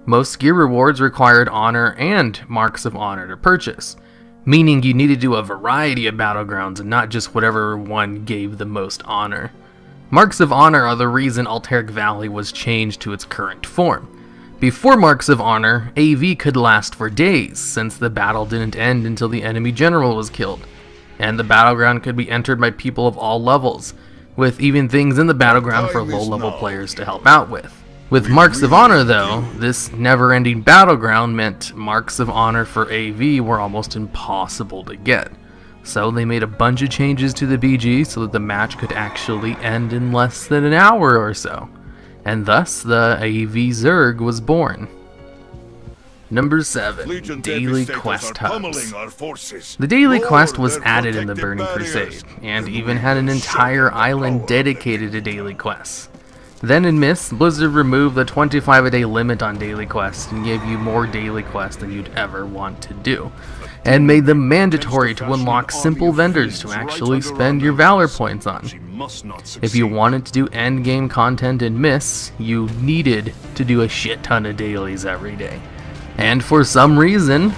Most gear rewards required honor and marks of honor to purchase, meaning you needed to do a variety of battlegrounds and not just whatever one gave the most honor. Marks of honor are the reason Alteric Valley was changed to its current form. Before Marks of Honor, AV could last for days, since the battle didn't end until the enemy general was killed, and the battleground could be entered by people of all levels, with even things in the battleground for low-level players to help out with. With Marks of Honor though, this never-ending battleground meant Marks of Honor for AV were almost impossible to get. So they made a bunch of changes to the BG so that the match could actually end in less than an hour or so. And thus the AV Zerg was born. Number 7. Daily Quest Hubs. The Daily Quest was added in the Burning Crusade, and even had an entire island dedicated to daily quests. Then in Myst, Blizzard removed the 25-a-day limit on daily quests and gave you more daily quests than you'd ever want to do, and made them mandatory to unlock simple vendors to actually spend your Valor points on. If you wanted to do endgame content in Myst, you needed to do a shit ton of dailies every day. And for some reason,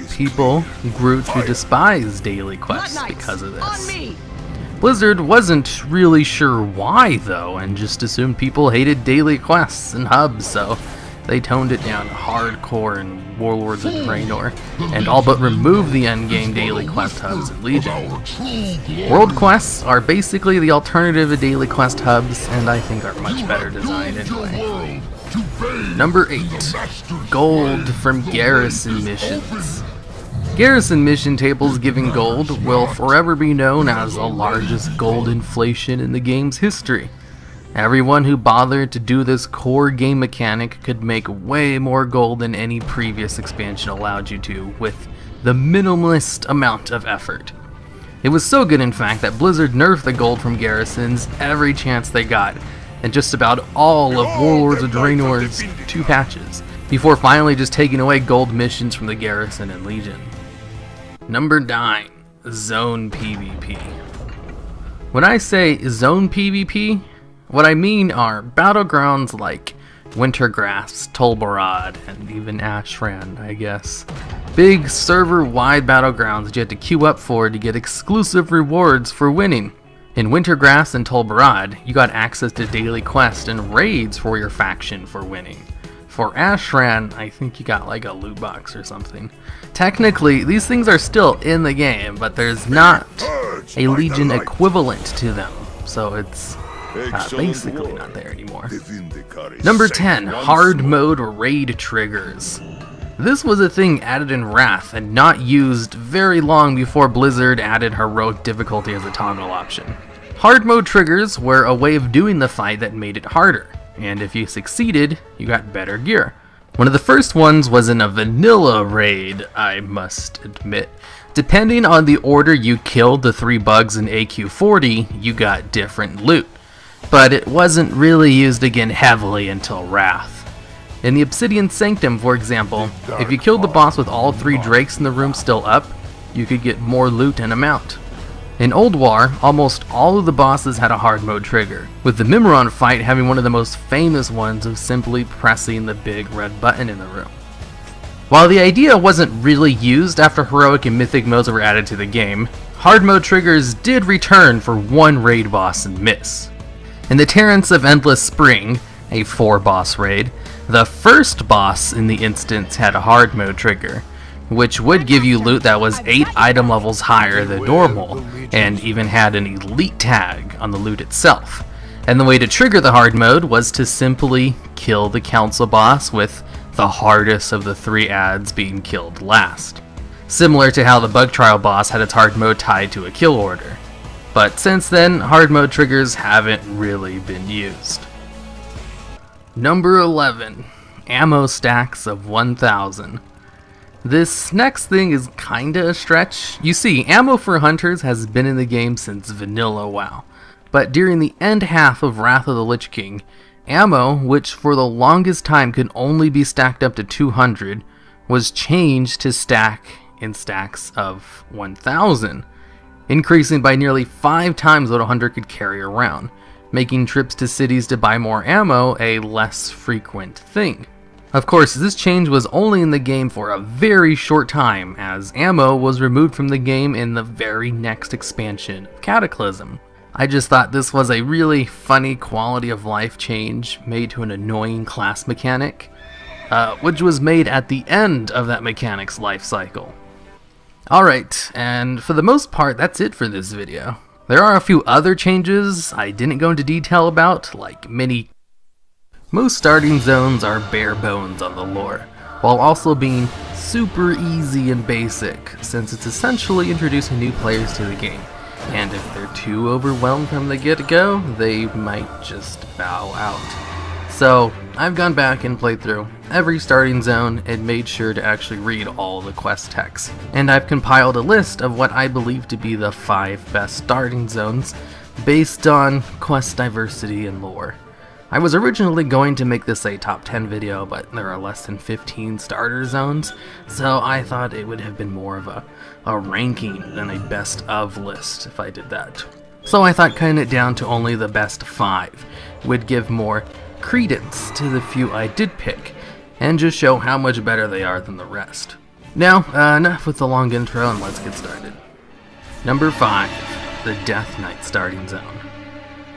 people grew to despise daily quests because of this. Blizzard wasn't really sure why though, and just assumed people hated daily quests and hubs, so they toned it down to hardcore and Warlords of Draenor, and all but removed the endgame daily quest hubs in Legion. World quests are basically the alternative to daily quest hubs, and I think are much better designed anyway. Number 8. Gold from Garrison Missions. Garrison mission tables giving gold will forever be known as the largest gold inflation in the game's history. Everyone who bothered to do this core game mechanic could make way more gold than any previous expansion allowed you to, with the minimalist amount of effort. It was so good, in fact, that Blizzard nerfed the gold from garrisons every chance they got, in just about all of Warlords of Draenor's 2 patches, before finally just taking away gold missions from the garrison and Legion. Number 9. Zone PvP. When I say Zone PvP, what I mean are battlegrounds like Wintergrass, Tolbarad, and even Ashran, I guess. Big server-wide battlegrounds that you had to queue up for to get exclusive rewards for winning. In Wintergrass and Tolbarad, you got access to daily quests and raids for your faction for winning. For Ashran, I think you got like a loot box or something. Technically, these things are still in the game, but there's not a Legion equivalent to them, so it's basically not there anymore. Number 10. Hard Mode Raid Triggers. This was a thing added in Wrath and not used very long before Blizzard added Heroic difficulty as a toggle option. Hard Mode triggers were a way of doing the fight that made it harder, and if you succeeded, you got better gear. One of the first ones was in a vanilla raid, I must admit. Depending on the order you killed the 3 bugs in AQ40, you got different loot. But it wasn't really used again heavily until Wrath. In the Obsidian Sanctum, for example, if you killed the boss with all 3 drakes in the room still up, you could get more loot and a mount. In Old War, almost all of the bosses had a hard mode trigger, with the Mimiron fight having one of the most famous ones of simply pressing the big red button in the room. While the idea wasn't really used after Heroic and Mythic modes were added to the game, hard mode triggers did return for one raid boss in Myst. In the Terrence of Endless Spring, a 4-boss raid, the first boss in the instance had a hard mode trigger, which would give you loot that was 8 item levels higher than normal, and even had an elite tag on the loot itself. And the way to trigger the hard mode was to simply kill the council boss, with the hardest of the 3 adds being killed last. Similar to how the bug trial boss had its hard mode tied to a kill order. But since then, hard mode triggers haven't really been used. Number 11. Ammo stacks of 1000. This next thing is kinda a stretch. You see, ammo for hunters has been in the game since vanilla WoW, but during the end half of Wrath of the Lich King, ammo, which for the longest time could only be stacked up to 200, was changed to stack in stacks of 1000, increasing by nearly 5 times what a hunter could carry around, making trips to cities to buy more ammo a less frequent thing. Of course, this change was only in the game for a very short time, as ammo was removed from the game in the very next expansion, Cataclysm. I just thought this was a really funny quality of life change made to an annoying class mechanic, which was made at the end of that mechanic's life cycle. Alright, and for the most part, that's it for this video. There are a few other changes I didn't go into detail about, like most starting zones are bare bones on the lore, while also being super easy and basic, since it's essentially introducing new players to the game, and if they're too overwhelmed from the get-go, they might just bow out. So, I've gone back and played through every starting zone and made sure to actually read all the quest texts, and I've compiled a list of what I believe to be the 5 best starting zones based on quest diversity and lore. I was originally going to make this a top 10 video, but there are less than 15 starter zones, so I thought it would have been more of a ranking than a best of list if I did that. So I thought cutting it down to only the best 5 would give more credence to the few I did pick, and just show how much better they are than the rest. Now, enough with the long intro and let's get started. Number 5, the Death Knight starting zone.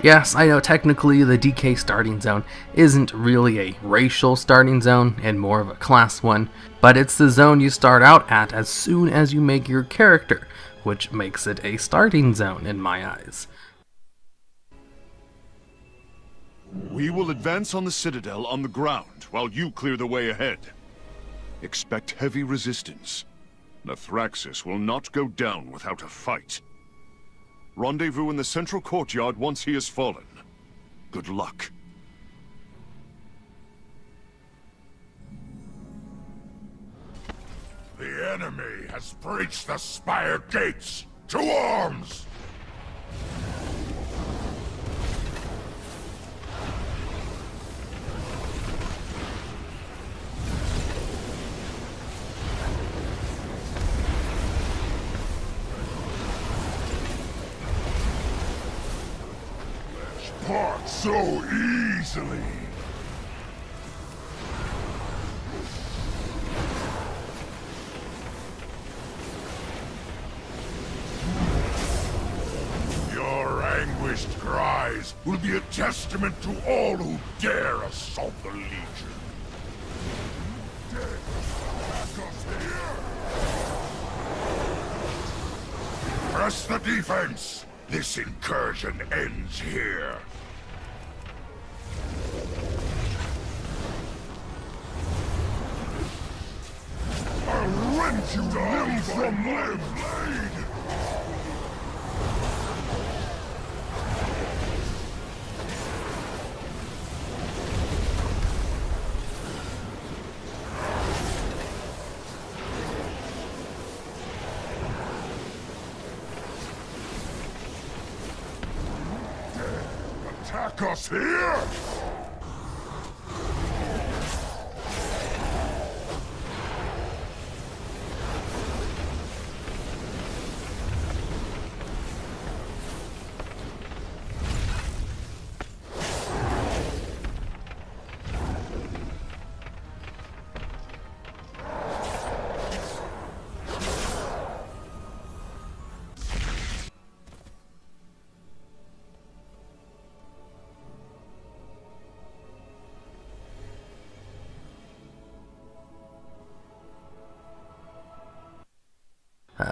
Yes, I know technically the DK starting zone isn't really a racial starting zone and more of a class one, but it's the zone you start out at as soon as you make your character, which makes it a starting zone in my eyes. We will advance on the Citadel on the ground while you clear the way ahead. Expect heavy resistance. Nathraxis will not go down without a fight. Rendezvous in the central courtyard once he has fallen. Good luck. The enemy has breached the spire gates! To arms! Part so easily. Your anguished cries will be a testament to all who dare assault the Legion. Press the defense. This incursion ends here. I'll rend you limb from limb! Attack us here!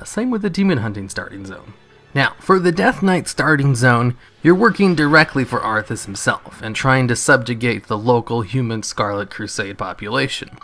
Same with the Demon Hunting starting zone. Now, for the Death Knight starting zone, you're working directly for Arthas himself and trying to subjugate the local human Scarlet Crusade population.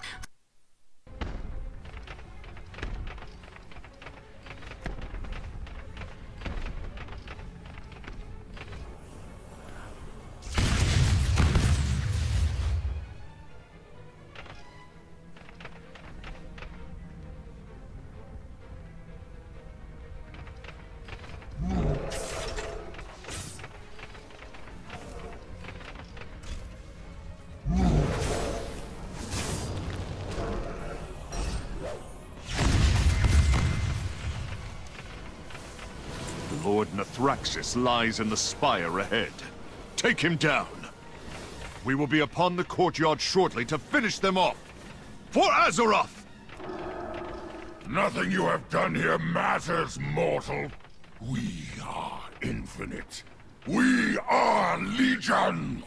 Lord Nathraxis lies in the spire ahead. Take him down. We will be upon the courtyard shortly to finish them off. For Azeroth! Nothing you have done here matters, mortal. We are infinite. We are Legion!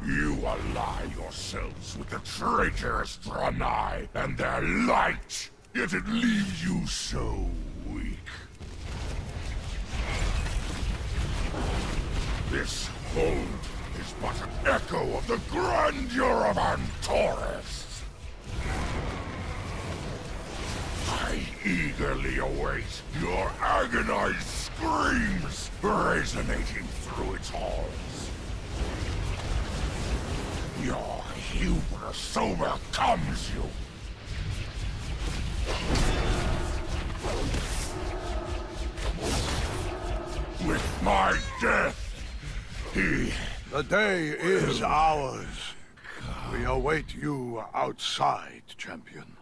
You ally yourselves with the traitorous Draenei and their light, yet it leaves you so weak. This hold is but an echo of the grandeur of Antares. I eagerly await your agonized screams resonating through its halls. Your hubris overcomes you. With my death, The day is ours. We await you outside, champion.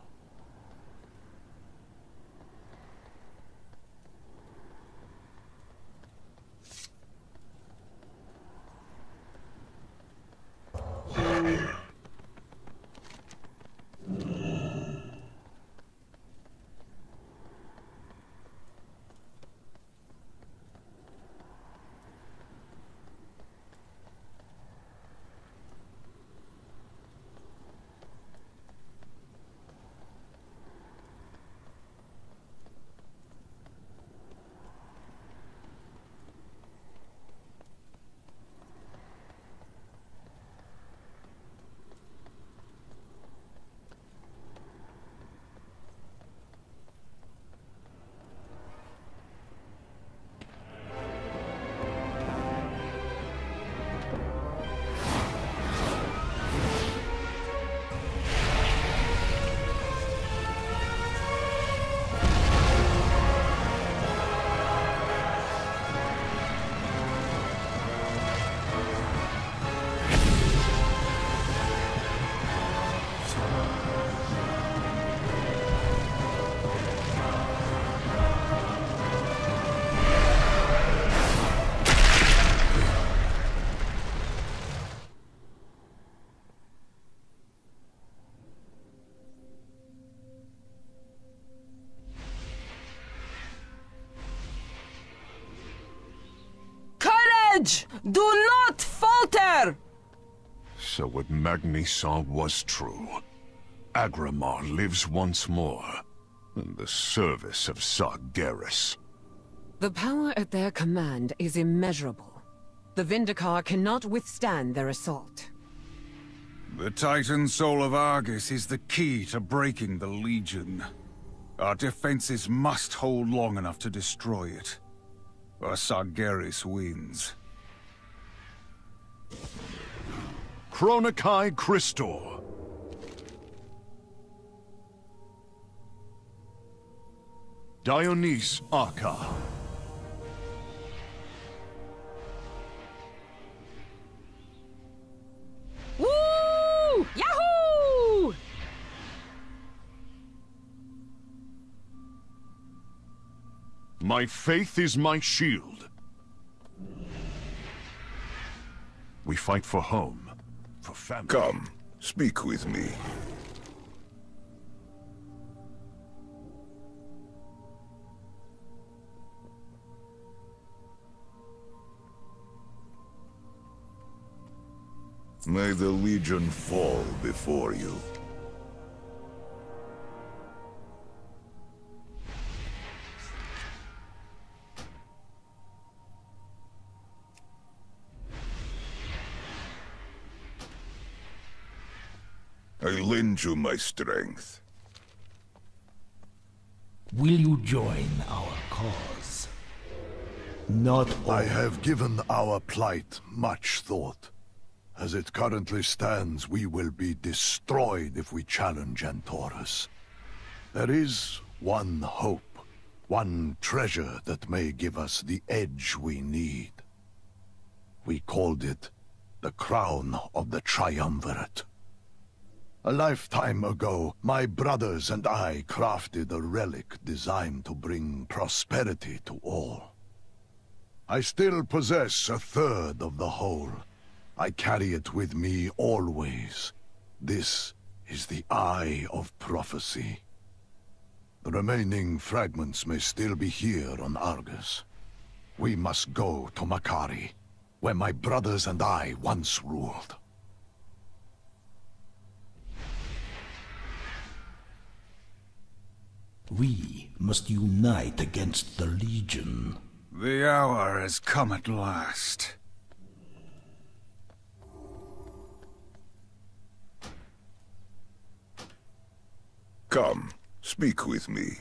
Do not falter! So what Magni saw was true. Agramar lives once more, in the service of Sargeras. The power at their command is immeasurable. The Vindicar cannot withstand their assault. The Titan Soul of Argus is the key to breaking the Legion. Our defenses must hold long enough to destroy it, or Sargeras wins. Chronokai Christor. Dionys Arca. Woo! Yahoo! My faith is my shield. We fight for home, for family. Come, speak with me. May the Legion fall before you. I lend you my strength. Will you join our cause? Not all. I have given our plight much thought. As it currently stands, we will be destroyed if we challenge Antares. There is one hope, one treasure that may give us the edge we need. We called it the Crown of the Triumvirate. A lifetime ago, my brothers and I crafted a relic designed to bring prosperity to all. I still possess a third of the whole. I carry it with me always. This is the Eye of Prophecy. The remaining fragments may still be here on Argus. We must go to Makari, where my brothers and I once ruled. We must unite against the Legion. The hour has come at last. Come, speak with me.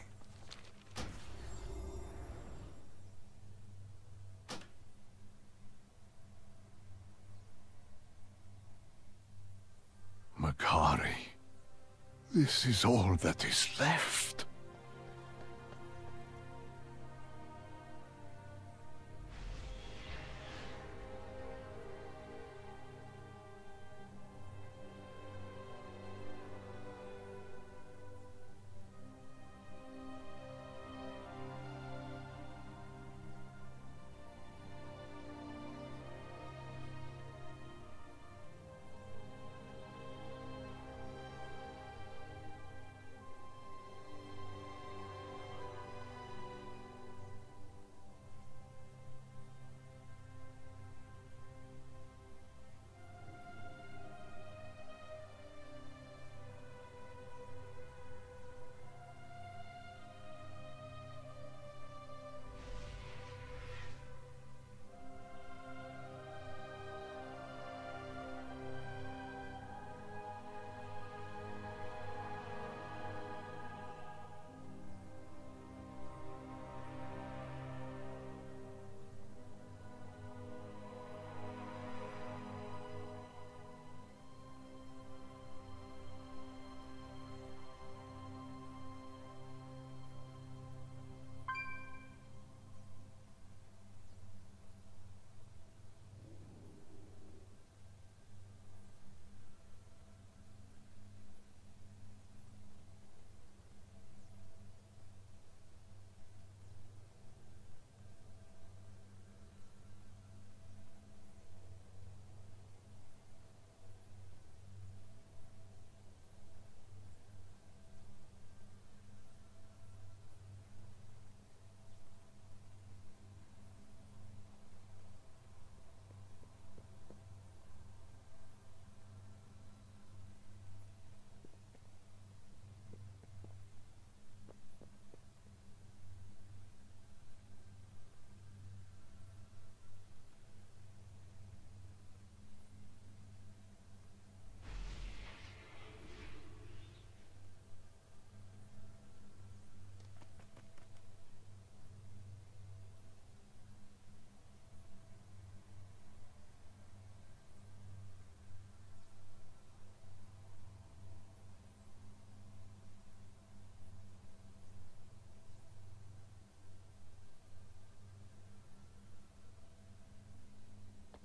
Makari. This is all that is left.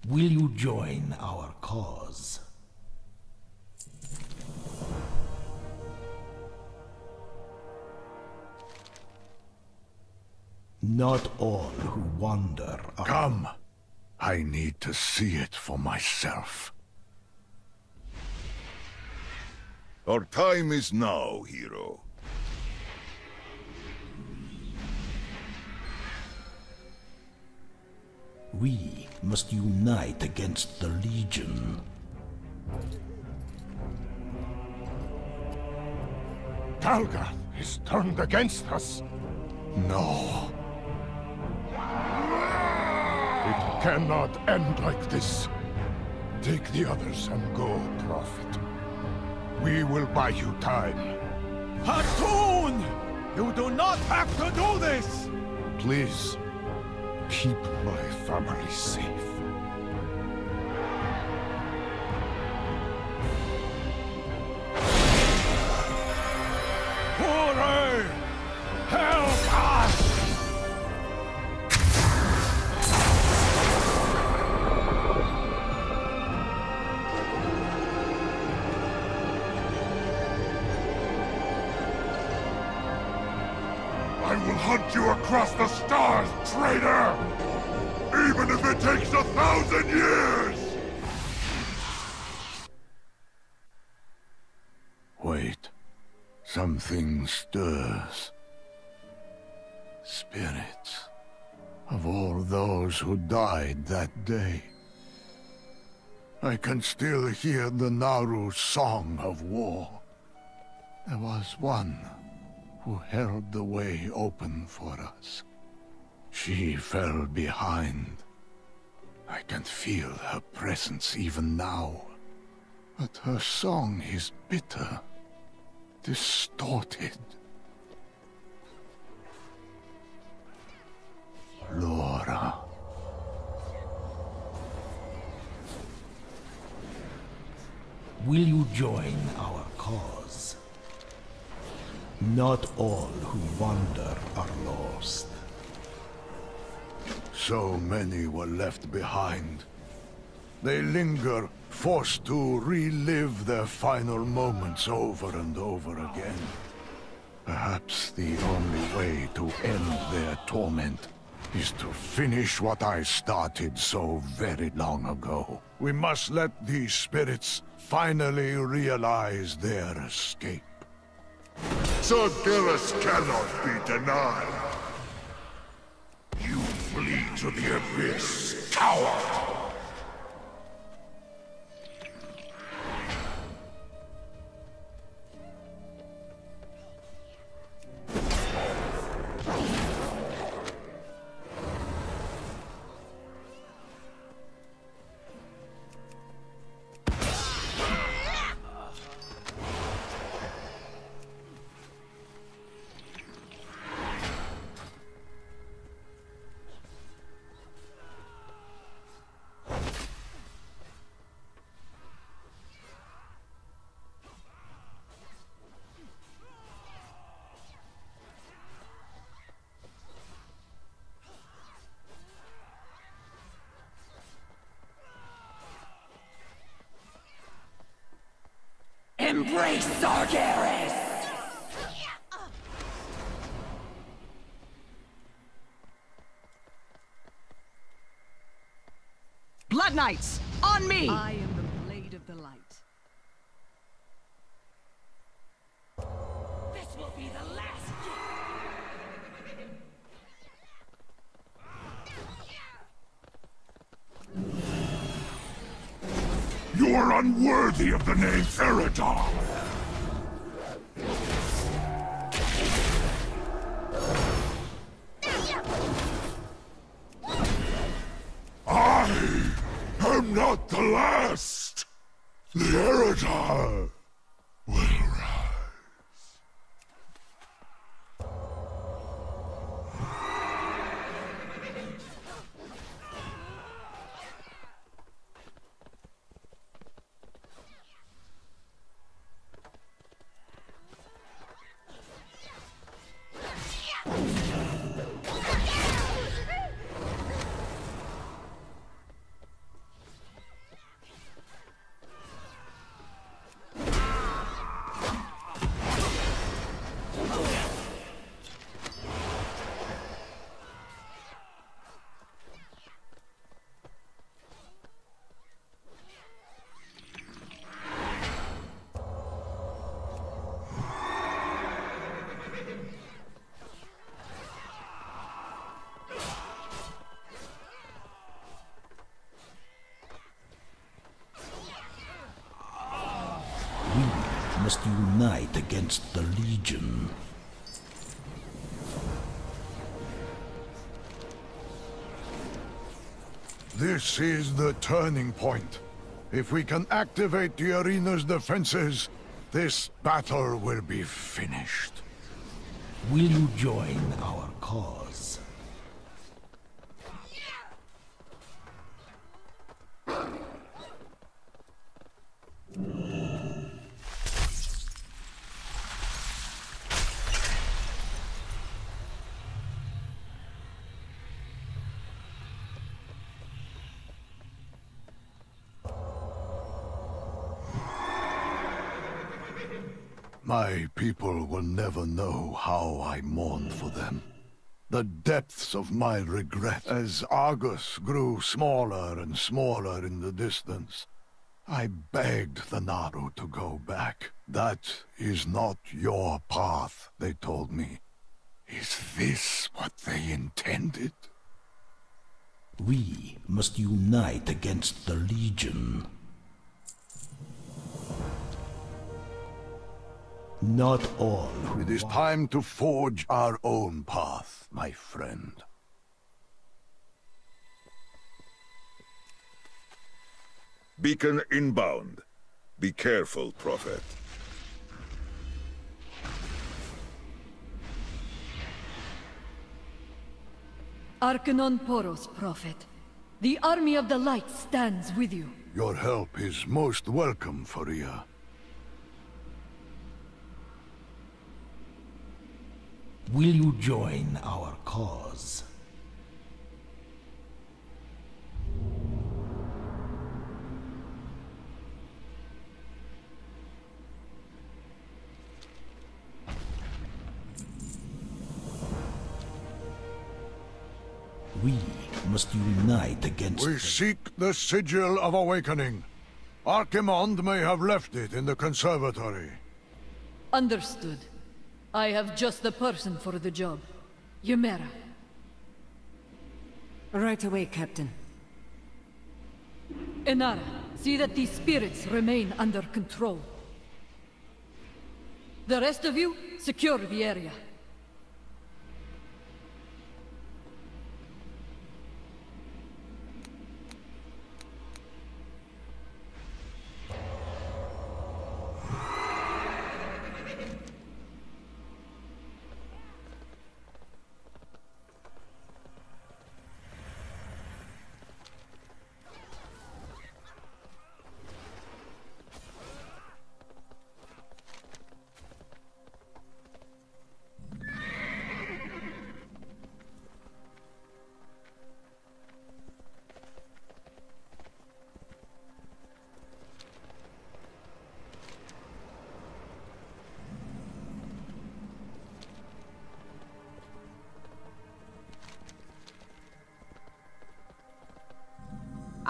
Will you join our cause? Not all who wander are... Come! I need to see it for myself. Our time is now, hero. We must unite against the Legion. Talgath is turned against us. No. It cannot end like this. Take the others and go, Prophet. We will buy you time. Hatun! You do not have to do this! Please, keep my family safe. Hooray! Hellcast! I will hunt you across the stars, traitor! Even if it takes 1,000 years! Wait. Something stirs. Spirits of all those who died that day. I can still hear the Naru's song of war. There was one who held the way open for us. She fell behind. I can feel her presence even now. But her song is bitter, distorted. Laura. Will you join our cause? Not all who wander are lost. So many were left behind. They linger, forced to relive their final moments over and over again. Perhaps the only way to end their torment is to finish what I started so very long ago. We must let these spirits finally realize their escape. Sargeras cannot be denied. You flee to the abyss, coward! Embrace Sargeras! Blood Knights, on me! I am the blade of the light. This will be the last. You are unworthy of the name Eridar! I am not the last! The Eridar will rise. Must unite against the Legion. This is the turning point. If we can activate the arena's defenses, this battle will be finished. Will you join our cause? My people will never know how I mourned for them. The depths of my regret as Argus grew smaller and smaller in the distance. I begged the Naru to go back. That is not your path, they told me. Is this what they intended? We must unite against the Legion. Not all. It is time to forge our own path, my friend. Beacon inbound. Be careful, Prophet. Arcanon Poros, Prophet. The army of the light stands with you. Your help is most welcome, Faria. Will you join our cause? We must unite against... We seek the Sigil of Awakening. Archimond may have left it in the conservatory. Understood. I have just the person for the job. Ymera. Right away, Captain. Inara, see that these spirits remain under control. The rest of you, secure the area.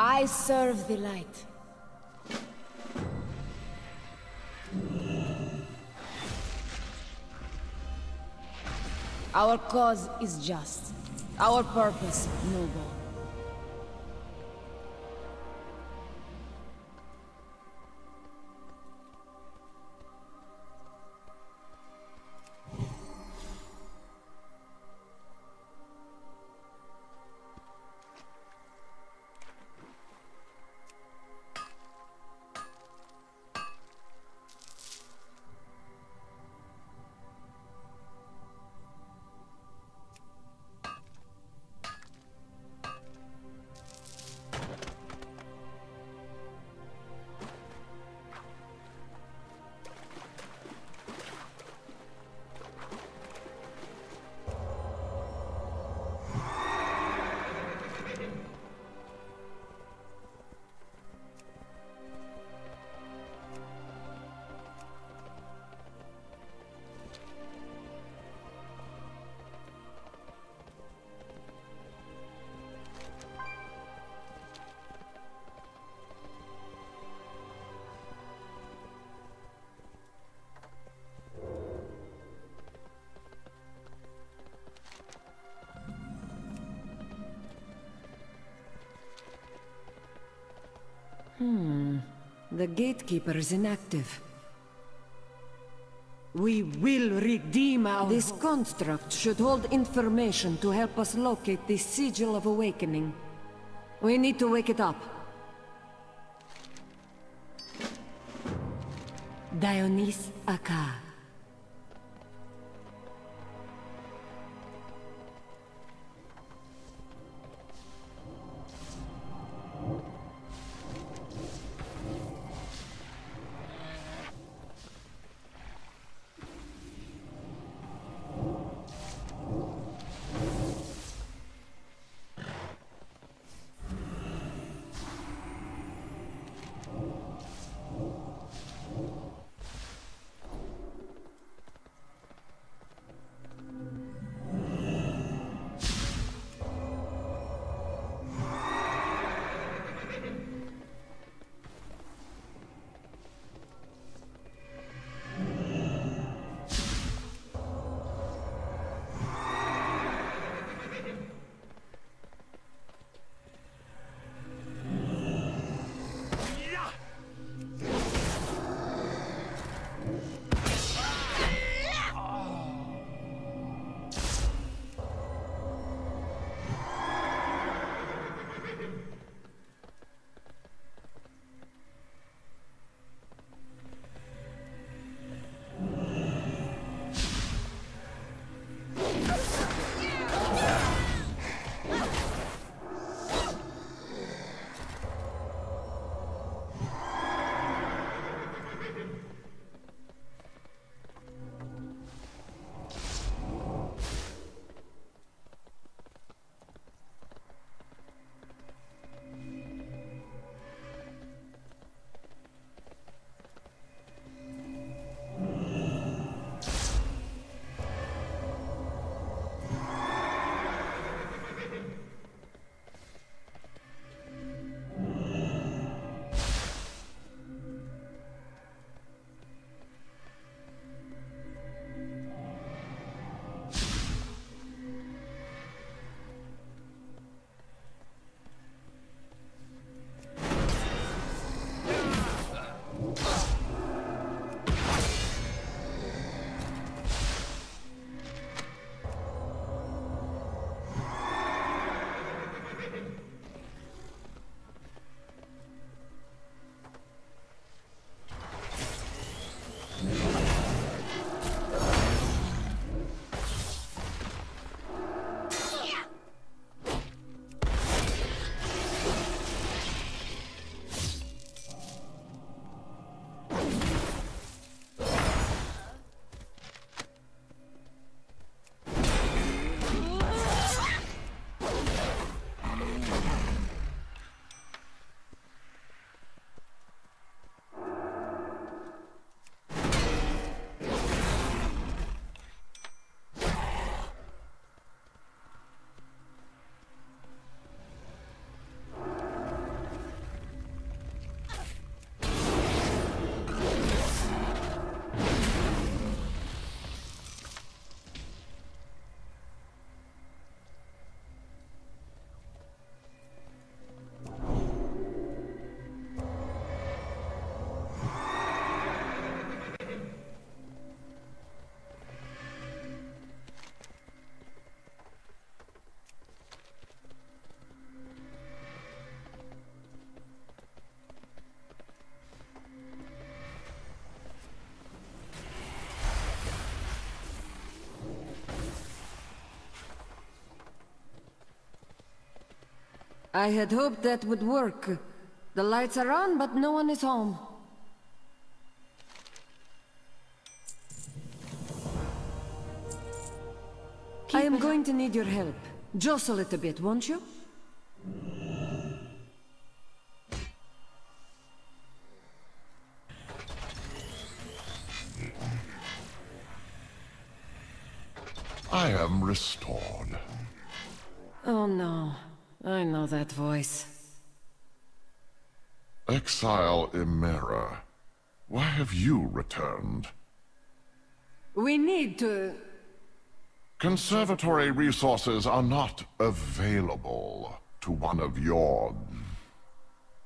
I serve the light. Our cause is just. Our purpose noble. The gatekeeper is inactive. We will redeem our... This construct should hold information to help us locate the Sigil of Awakening. We need to wake it up. Dionys Akka. I had hoped that would work. The lights are on, but no one is home. I am going to need your help. Jostle it a bit, won't you? I am restored. Oh no, I know that voice. Exile Imera, why have you returned? We need to... Conservatory resources are not available to one of your...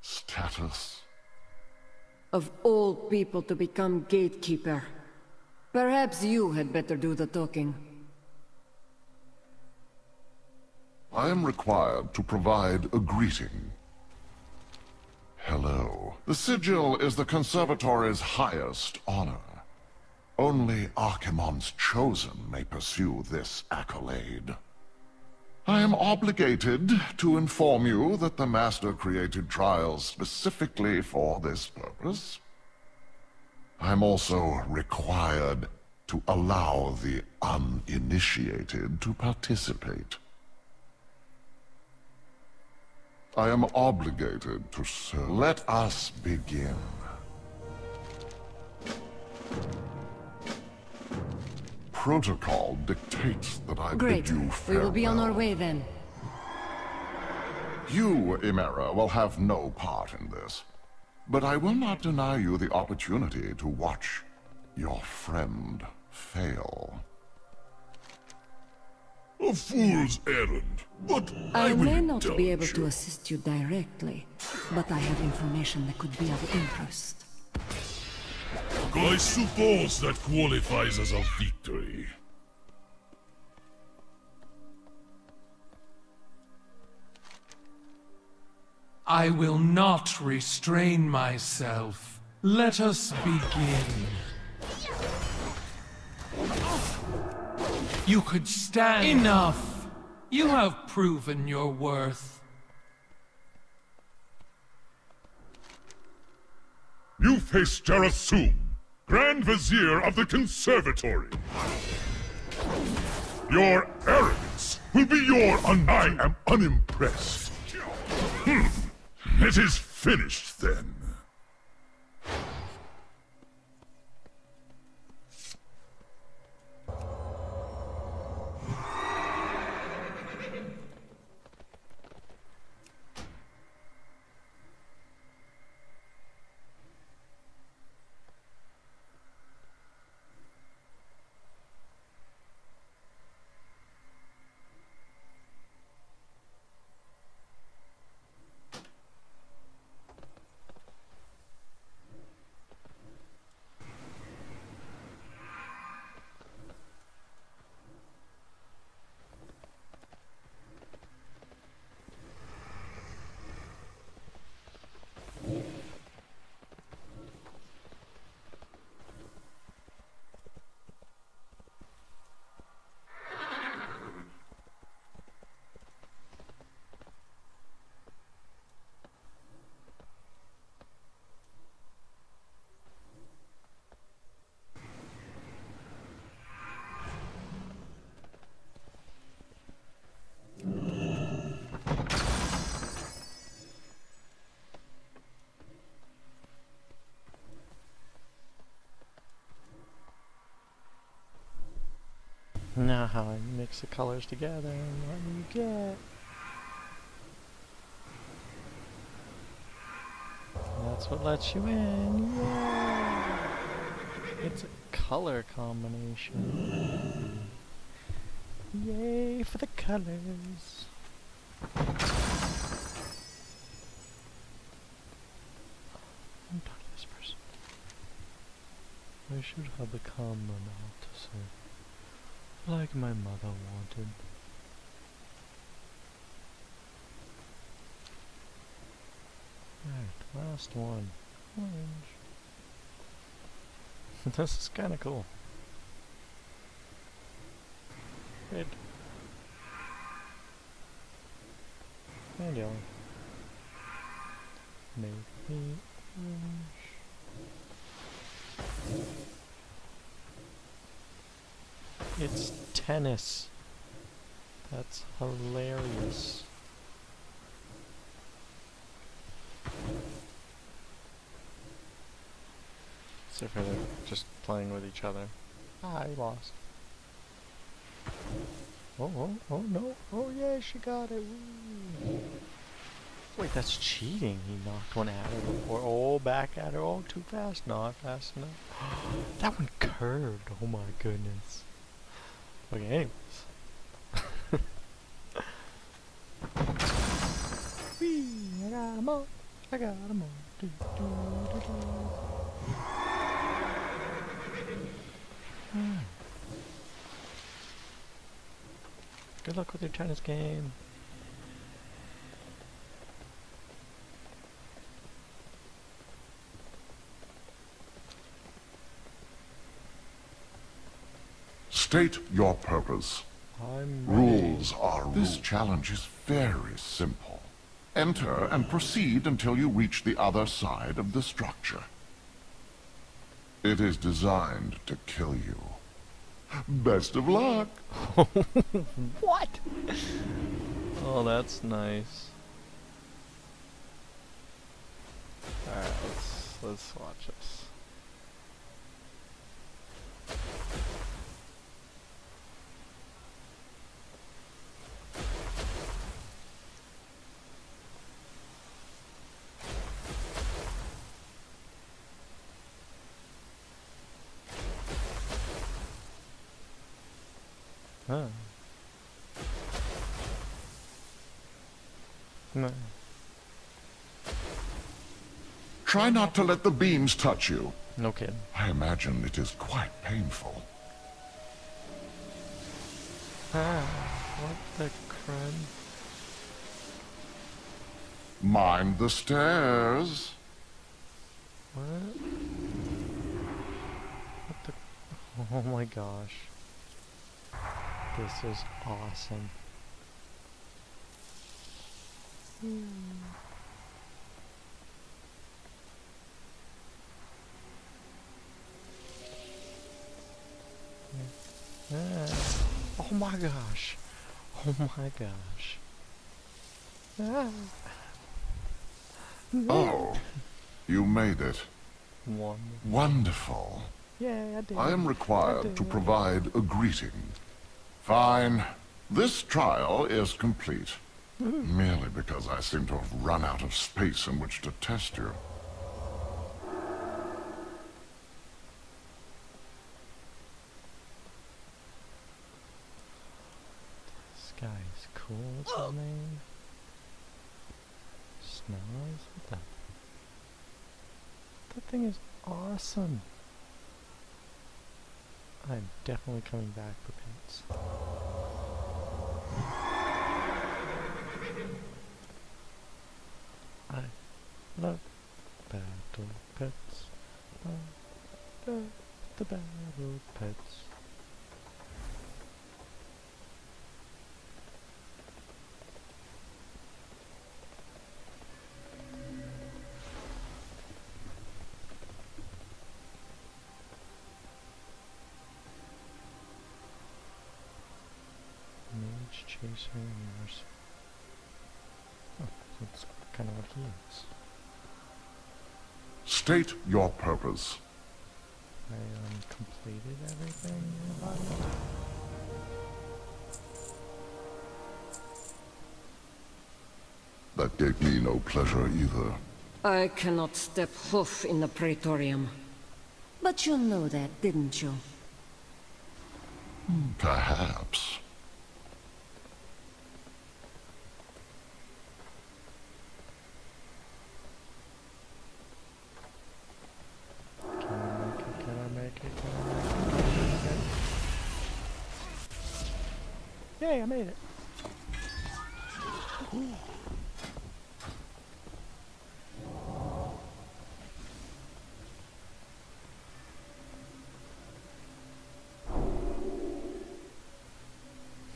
status. Of all people to become gatekeeper. Perhaps you had better do the talking. I am required to provide a greeting. Hello. The sigil is the Conservatory's highest honor. Only Archimon's chosen may pursue this accolade. I am obligated to inform you that the Master created trials specifically for this purpose. I'm also required to allow the uninitiated to participate. I am obligated to serve. Let us begin. Protocol dictates that I Great. bid you farewell. We will be on our way then. You, Imera, will have no part in this. But I will not deny you the opportunity to watch your friend fail. A fool's errand, but I will may not be able indulge to you. assist you directly, but I have information that could be of interest. I suppose that qualifies as a victory. I will not restrain myself. Let us begin. You could stand. Enough! You have proven your worth. You face Jarasum, Grand Vizier of the Conservatory. Your arrogance will be your I am unimpressed. It is finished then. Now how I mix the colors together and what do you get? That's what lets you in, yeah! It's a color combination. Yay for the colors! I'm talking to this person. I should have become an officer. Like my mother wanted. Right, last one. Orange. This is kinda cool. Red. And yellow. Make me wish. It's tennis. That's hilarious. So far they're just playing with each other. Ah, he lost. Oh no. Oh yeah, she got it. Woo. Wait, that's cheating. He knocked one at her before. Oh, back at her. Oh, too fast. Not fast enough. That one curved. Oh my goodness. Okay, anyways. Whee! I got 'em all. I got 'em all. Do, do, do, do. Good luck with your tennis game. State your purpose. I'm Rules are rules. This challenge is very simple. Enter and proceed until you reach the other side of the structure. It is designed to kill you. Best of luck. What? Oh, that's nice. Alright, let's watch this. Huh. No. Try not to let the beams touch you. No kidding. I imagine it is quite painful. Ah, what the crud? Mind the stairs. What? What the? Oh my gosh. This is awesome. Oh my gosh. Oh my gosh. Ah. Oh, you made it. Wonderful. Wonderful. Yeah, I did. I am required to provide a greeting. Fine. This trial is complete. Merely because I seem to have run out of space in which to test you. This guy's cool. What's his name? Snows? What the? That thing is awesome. I'm definitely coming back for pets. I love battle pets. I love the battle pets. Mage, chaser, and mercy. Oh, that's kind of what he is. State your purpose. I completed everything about it. That gave me no pleasure either. I cannot step hoof in the Praetorium. But you know that, didn't you? Perhaps. Yay, I made it.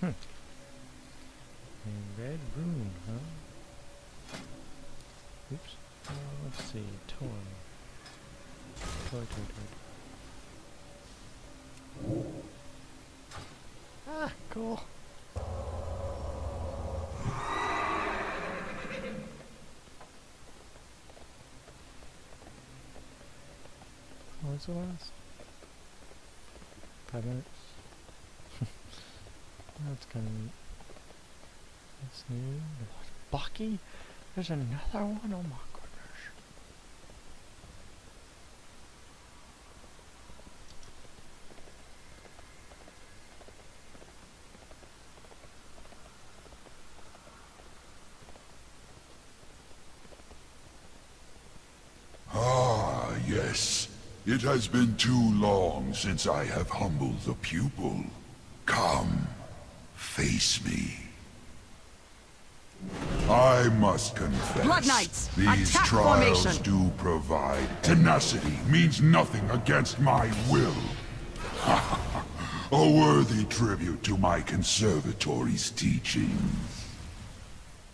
A red rune, huh? Oops. Let's see, toy. Toy. Ah, cool. What's the last? 5 minutes? That's kind of neat. That's new. Bucky? There's another one? Oh my goodness. Ah, yes. It has been too long since I have humbled the pupil. Come, face me. I must confess, Blood Knights, these attack trials formation. do provide. Tenacity means nothing against my will. A worthy tribute to my conservatory's teachings.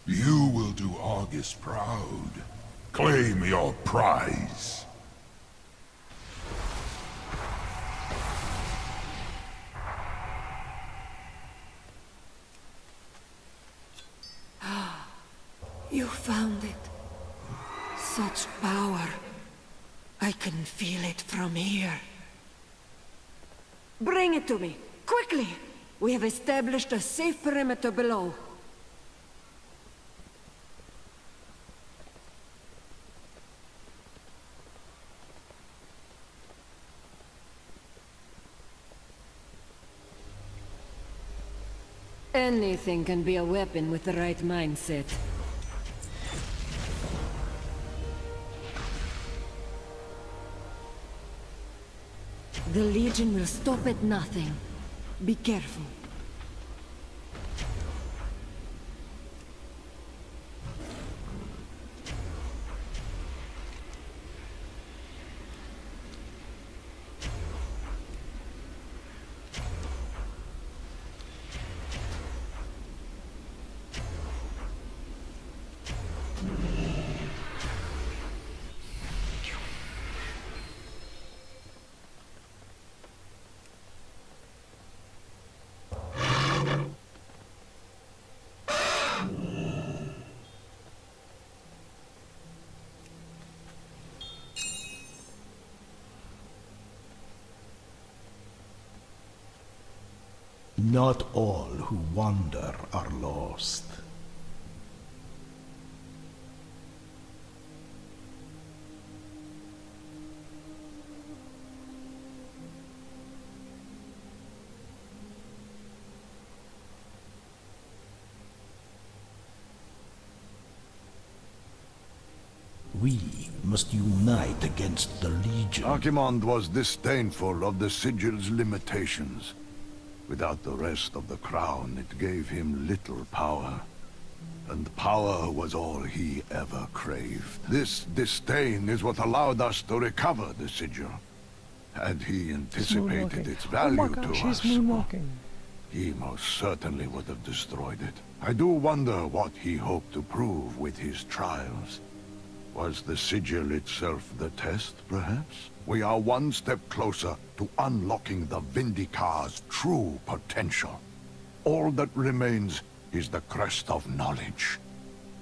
You will do August proud. Claim your prize. You found it. Such power. I can feel it from here. Bring it to me, quickly! We have established a safe perimeter below. Anything can be a weapon with the right mindset. The Legion will stop at nothing. Be careful. Not all who wander are lost. We must unite against the Legion. Archimond was disdainful of the Sigil's limitations. Without the rest of the crown, it gave him little power. And power was all he ever craved. This disdain is what allowed us to recover the Sigil. Had he anticipated its value to us, he most certainly would have destroyed it. I do wonder what he hoped to prove with his trials. Was the Sigil itself the test, perhaps? We are one step closer to unlocking the Vindicar's true potential. All that remains is the crest of knowledge.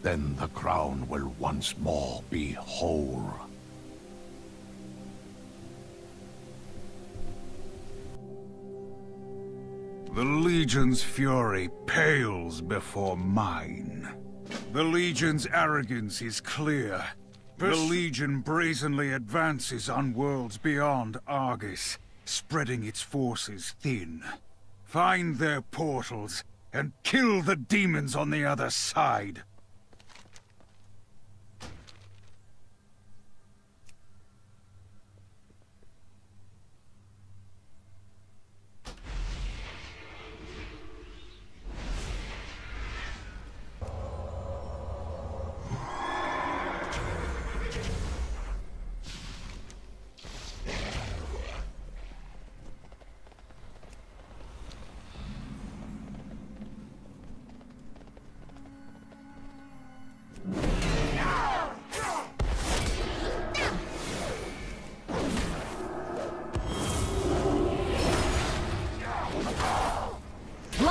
Then the crown will once more be whole. The Legion's fury pales before mine. The Legion's arrogance is clear. The Legion brazenly advances on worlds beyond Argus, spreading its forces thin. Find their portals and kill the demons on the other side.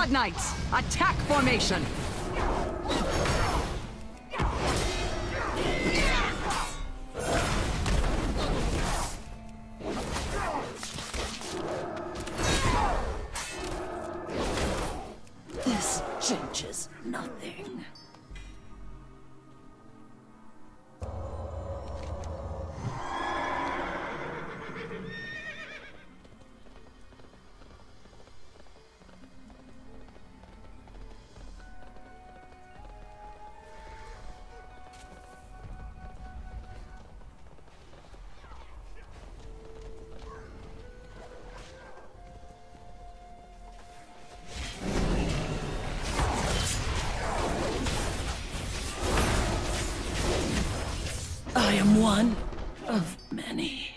Blood Knights, attack formation! This changes nothing. I am one of many.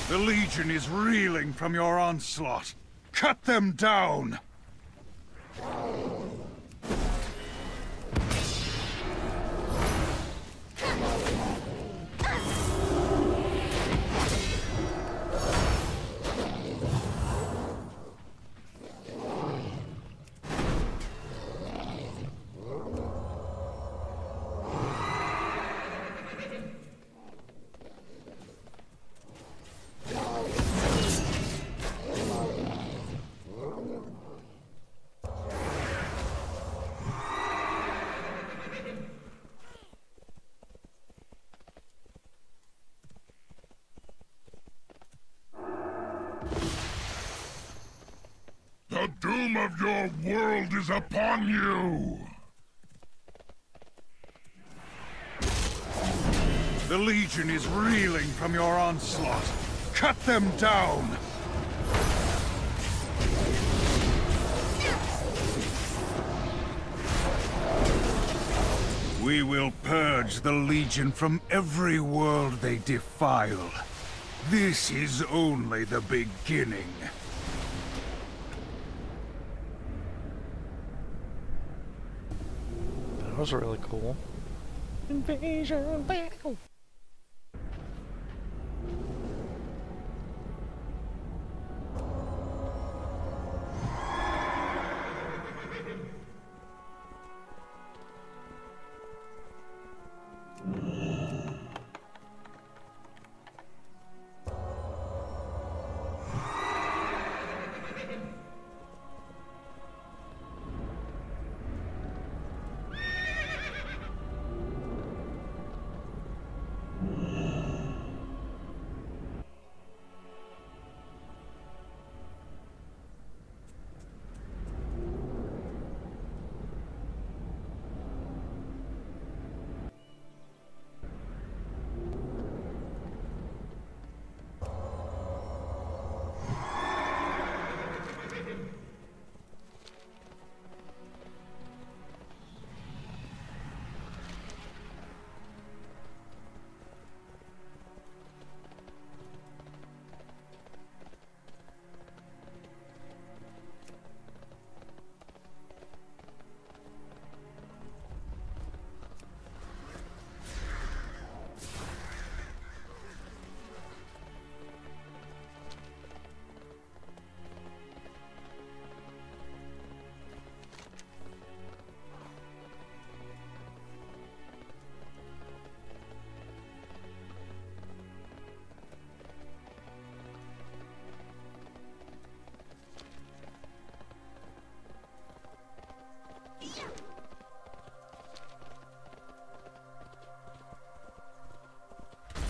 The Legion is reeling from your onslaught. Cut them down! The doom of your world is upon you! The Legion is reeling from your onslaught. Cut them down! We will purge the Legion from every world they defile. This is only the beginning. That was really cool. Invasion battle!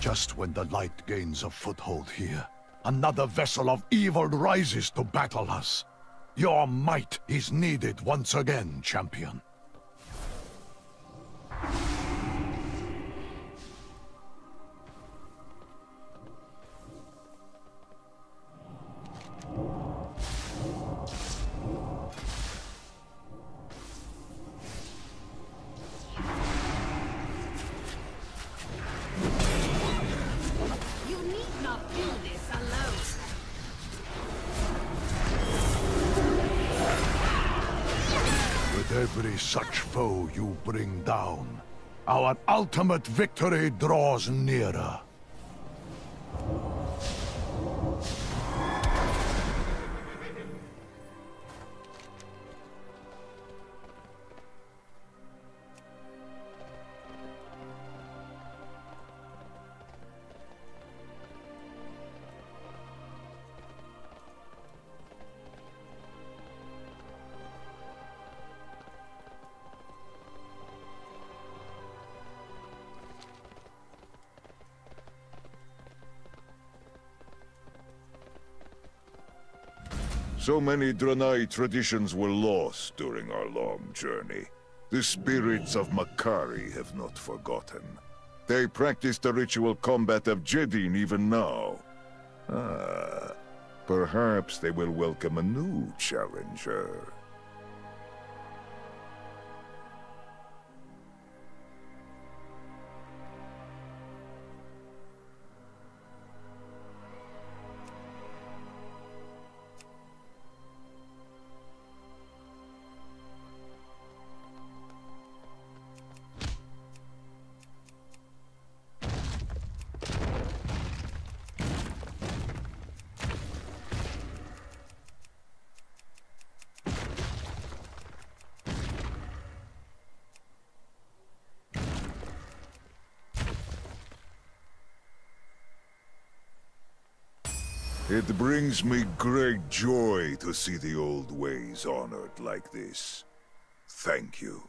Just when the light gains a foothold here, another vessel of evil rises to battle us. Your might is needed once again, champion. Every such foe you bring down, our ultimate victory draws nearer. So many Draenei traditions were lost during our long journey. The spirits of Makari have not forgotten. They practice the ritual combat of Jedin even now. Perhaps they will welcome a new challenger. It brings me great joy to see the old ways honored like this. Thank you.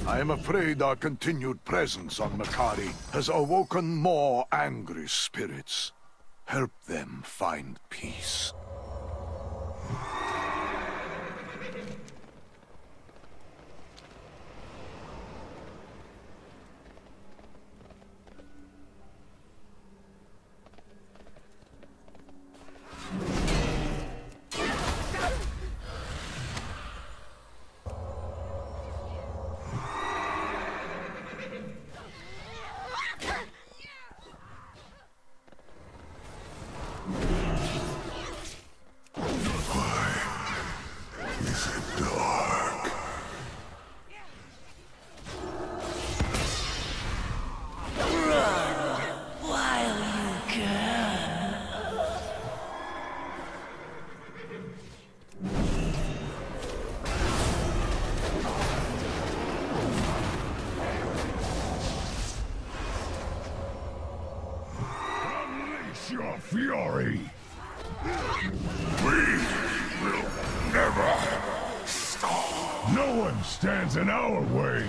I am afraid our continued presence on Makari has awoken more angry spirits. Help them find peace. fury! We will never stop! No one stands in our way!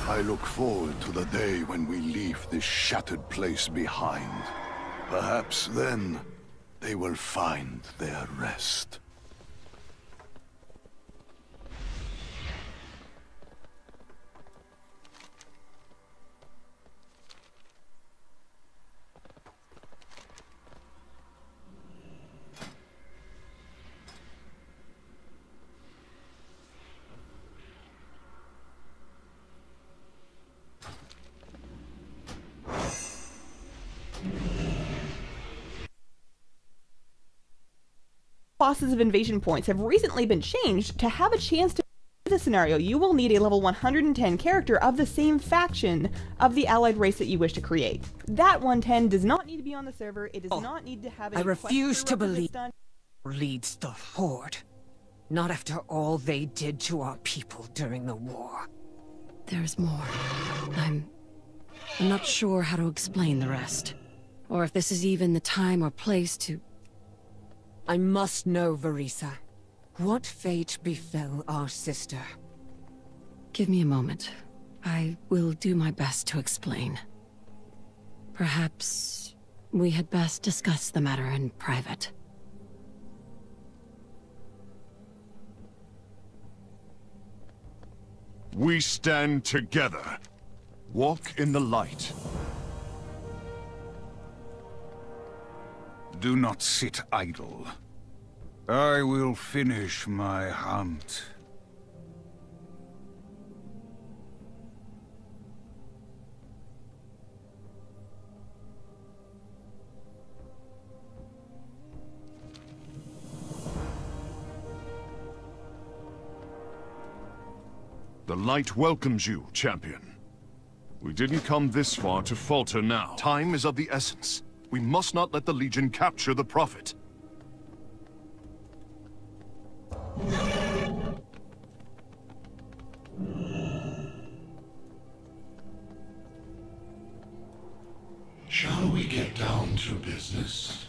I look forward to the day when we leave this shattered place behind. Perhaps then, they will find their rest. Bosses of invasion points have recently been changed to have a chance to the scenario. You will need a level 110 character of the same faction of the allied race that you wish to create. That 110 does not need to be on the server. It does not need to have any I refuse to believe done. Leads the Horde. Not after all they did to our people during the war. There's more. I'm not sure how to explain the rest. Or if this is even the time or place to... I must know, Verisa. What fate befell our sister? Give me a moment. I will do my best to explain. Perhaps we had best discuss the matter in private. We stand together. Walk in the light. Do not sit idle. I will finish my hunt. The light welcomes you, champion. We didn't come this far to falter now. Time is of the essence. We must not let the Legion capture the Prophet. Shall we get down to business?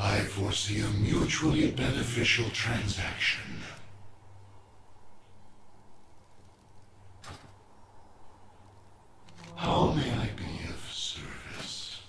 I foresee a mutually beneficial transaction. How may I be of service?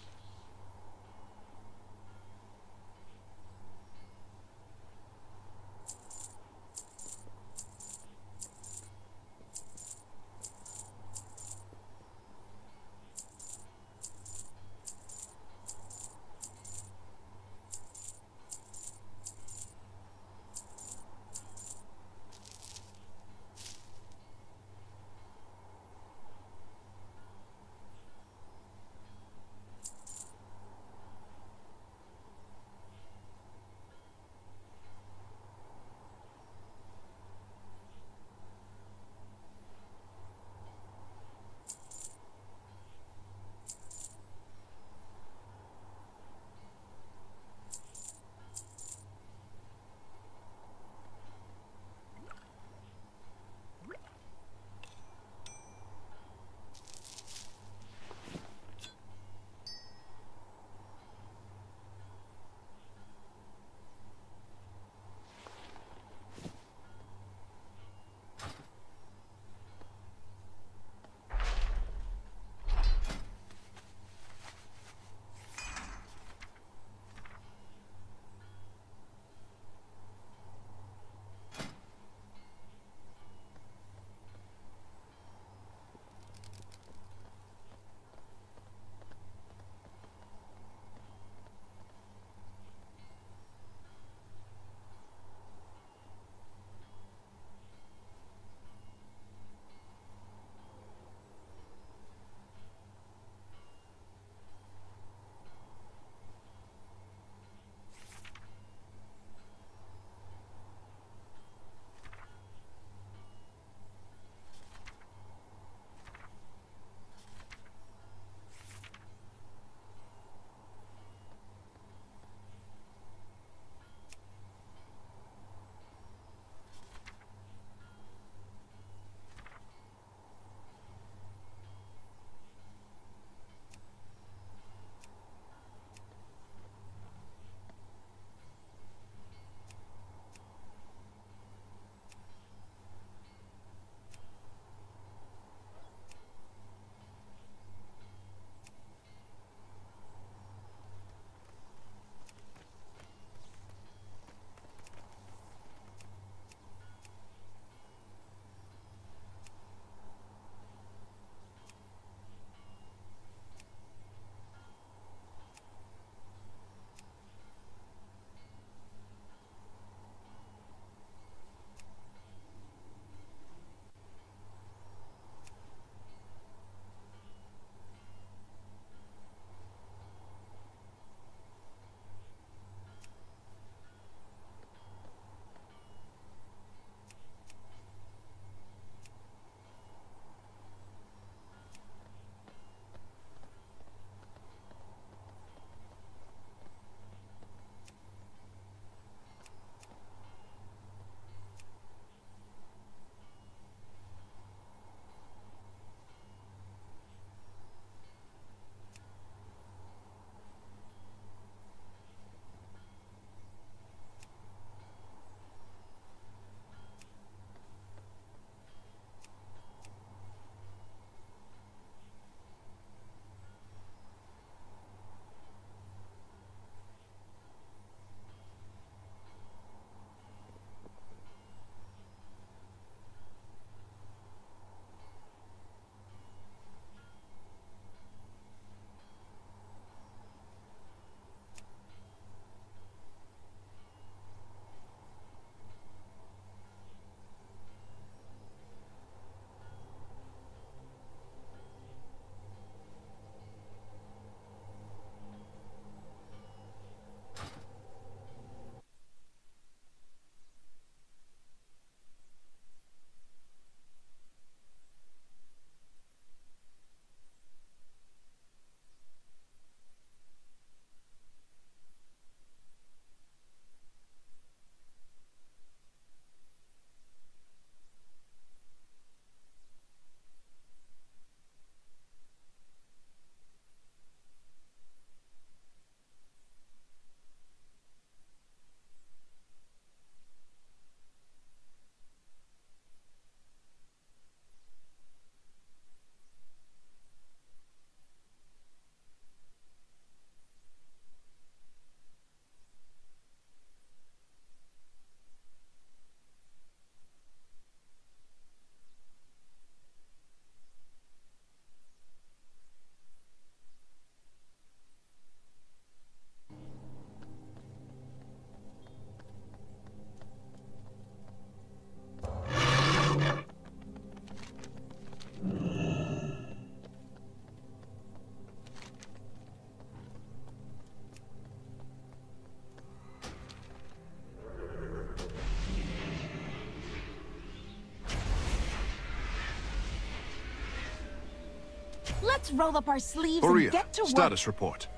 Let's roll up our sleeves Maria, and get to work. status report.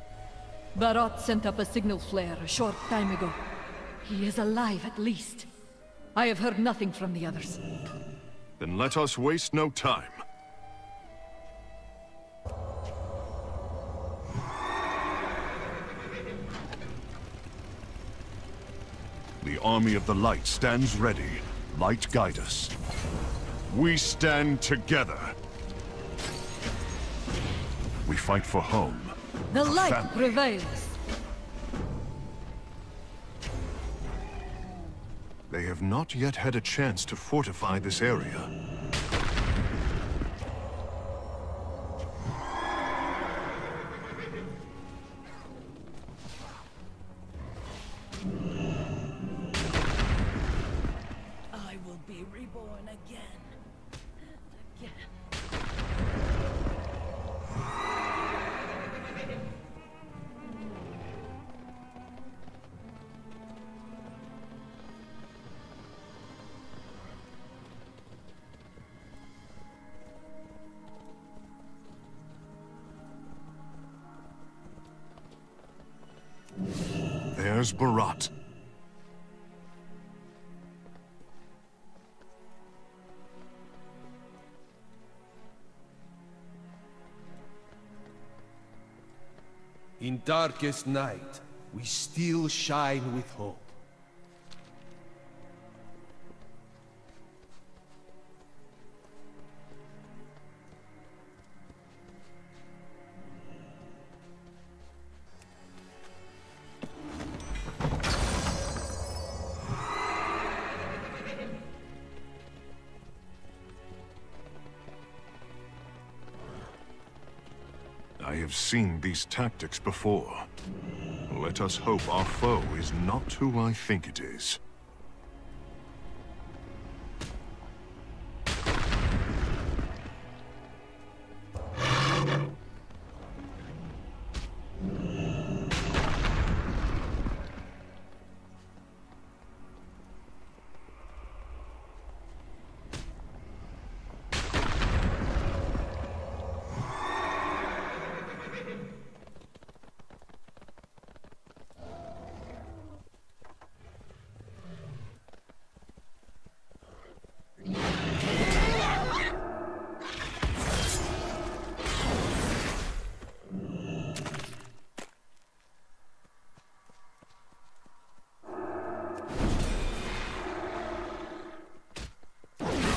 Barot sent up a signal flare a short time ago. He is alive, at least. I have heard nothing from the others. Then let us waste no time. The army of the light stands ready. Light guide us. We stand together. We fight for home. The for light family. prevails. They have not yet had a chance to fortify this area. I will be reborn again. And again. There's Barat. In darkest night, we still shine with hope. I have seen these tactics before. Let us hope our foe is not who I think it is.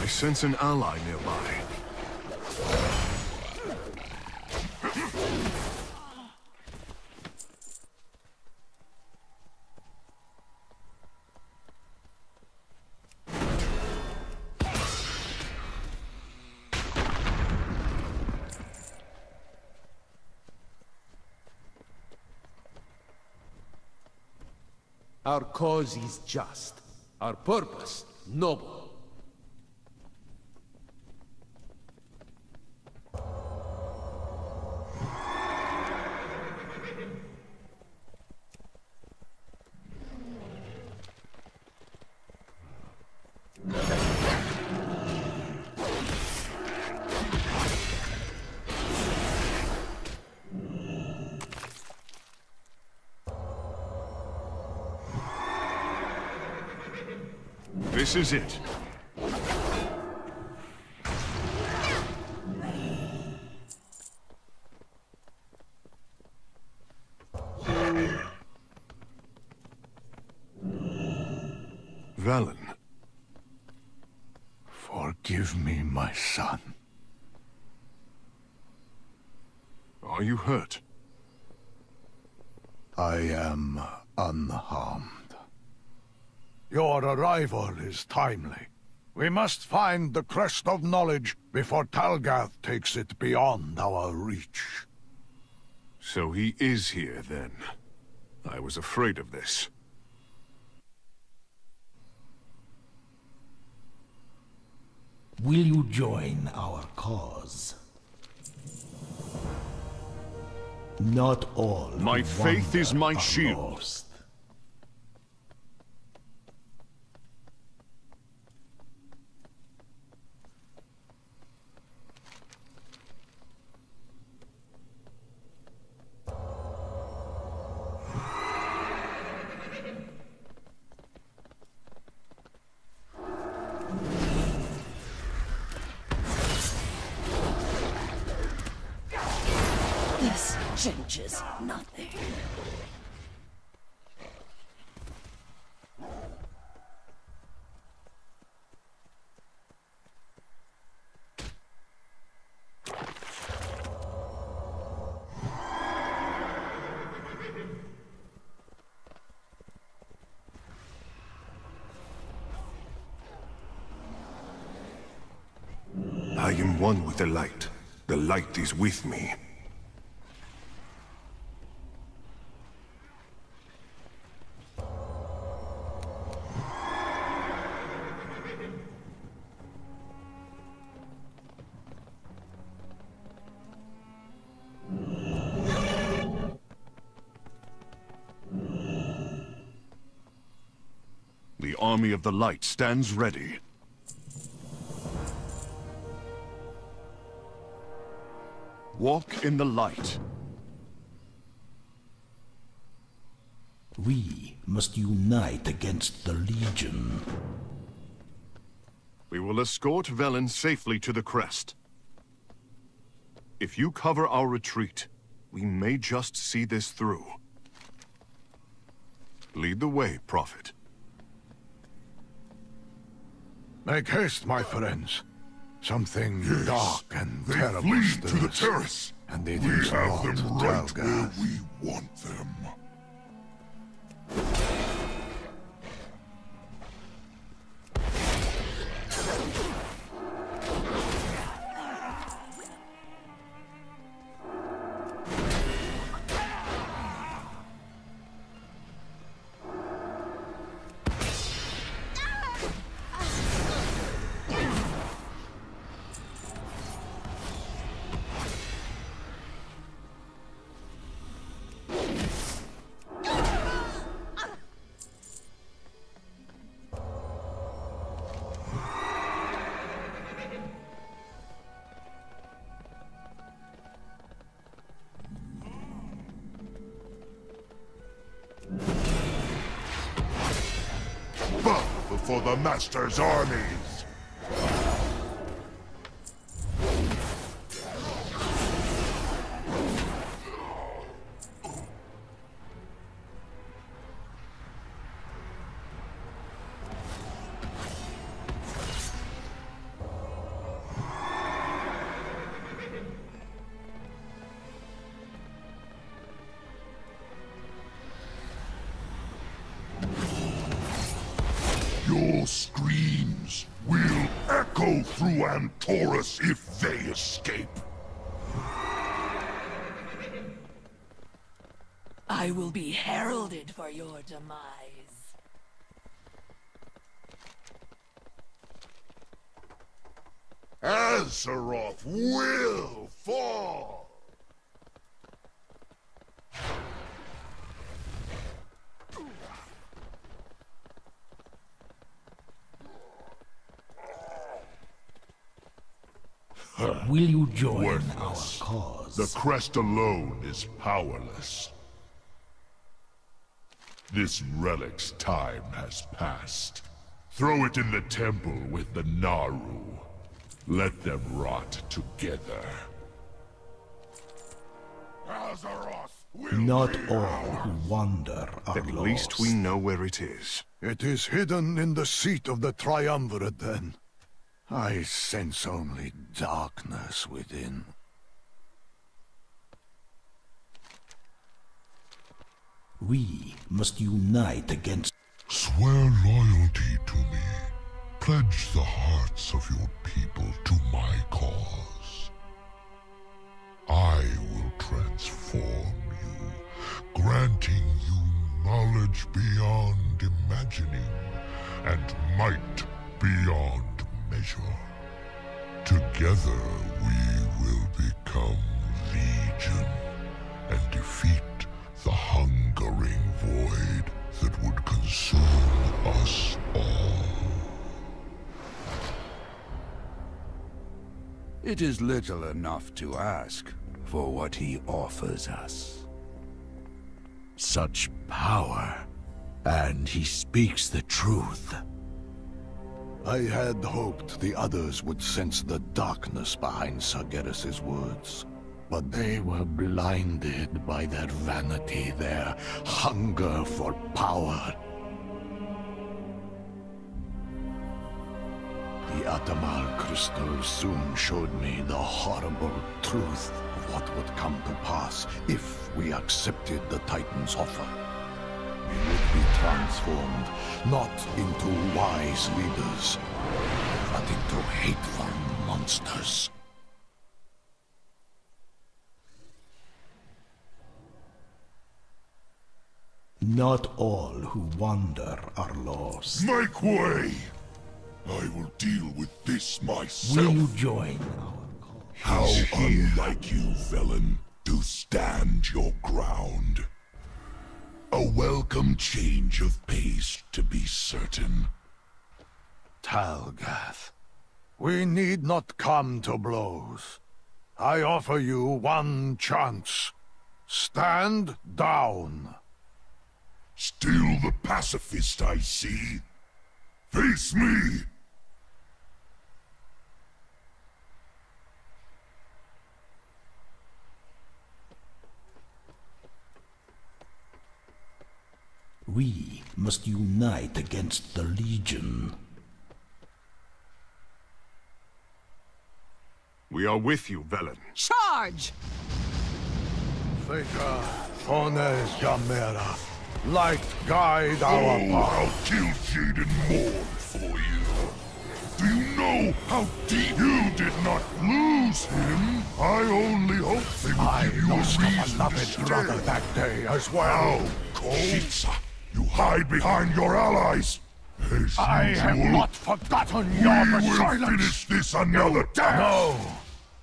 I sense an ally nearby. Our cause is just. Our purpose, noble. This is it. Valen. Forgive me, my son. Are you hurt? I am unharmed. Your arrival is timely. We must find the Crest of Knowledge before Talgath takes it beyond our reach. So he is here, then. I was afraid of this. Will you join our cause? Not all. My who faith is wander my are shield. lost. changes nothing. I am one with the light. The light is with me. The army of the light stands ready. Walk in the light. We must unite against the Legion. We will escort Velen safely to the crest. If you cover our retreat, we may just see this through. Lead the way, Prophet. Make haste, my friends. Something dark and terrible stirs. To the terrace. And it We is have not them right where Telgar. we want them. Bow before the Master's armies! Your screams will echo through Antorus if they escape. I will be heralded for your demise. Azeroth will fall! Will you join Worthless. our cause? The crest alone is powerless. This relic's time has passed. Throw it in the temple with the Naru. Let them rot together. Azeroth will Not be all ours. who wander are At lost. least we know where it is. It is hidden in the seat of the Triumvirate, then. I sense only darkness within. We must unite against... Swear loyalty to me. Pledge the hearts of your people to my cause. I will transform you, granting you knowledge beyond imagining, and might beyond measure. Together we will become Legion, and defeat the hungering void that would consume us all. It is little enough to ask for what he offers us. Such power, and he speaks the truth. I had hoped the others would sense the darkness behind Sargeras' words. But they were blinded by their vanity, their hunger for power. The Atamal crystal soon showed me the horrible truth of what would come to pass if we accepted the Titan's offer. We would be transformed, not into wise leaders, but into hateful monsters. Not all who wander are lost. Make way! I will deal with this myself. Will you join our cause? How unlike you, villain, to stand your ground. A welcome change of pace, to be certain. Talgath, we need not come to blows. I offer you one chance. Stand down. Still the pacifist, I see. Face me! We must unite against the Legion. We are with you, Velen. Charge! Theta, Fones Gamera, light guide our path. I'll kill Jade and mourn for you. Do you know how deep you did not lose him? I only hope they would give you a reason to beloved brother stay. that day as well. How, Shitsa? You hide behind your allies. As I have usual. not forgotten your We will silence. finish this another time. No,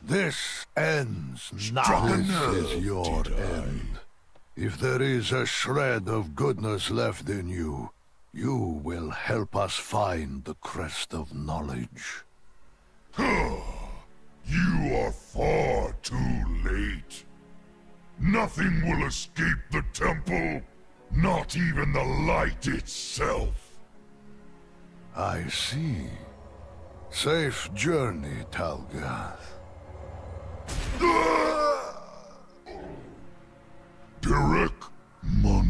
this ends now. This is your end. If there is a shred of goodness left in you, you will help us find the crest of knowledge. You are far too late. Nothing will escape the temple, not even the light itself. I see. Safe journey, Talgath. Derek Manu.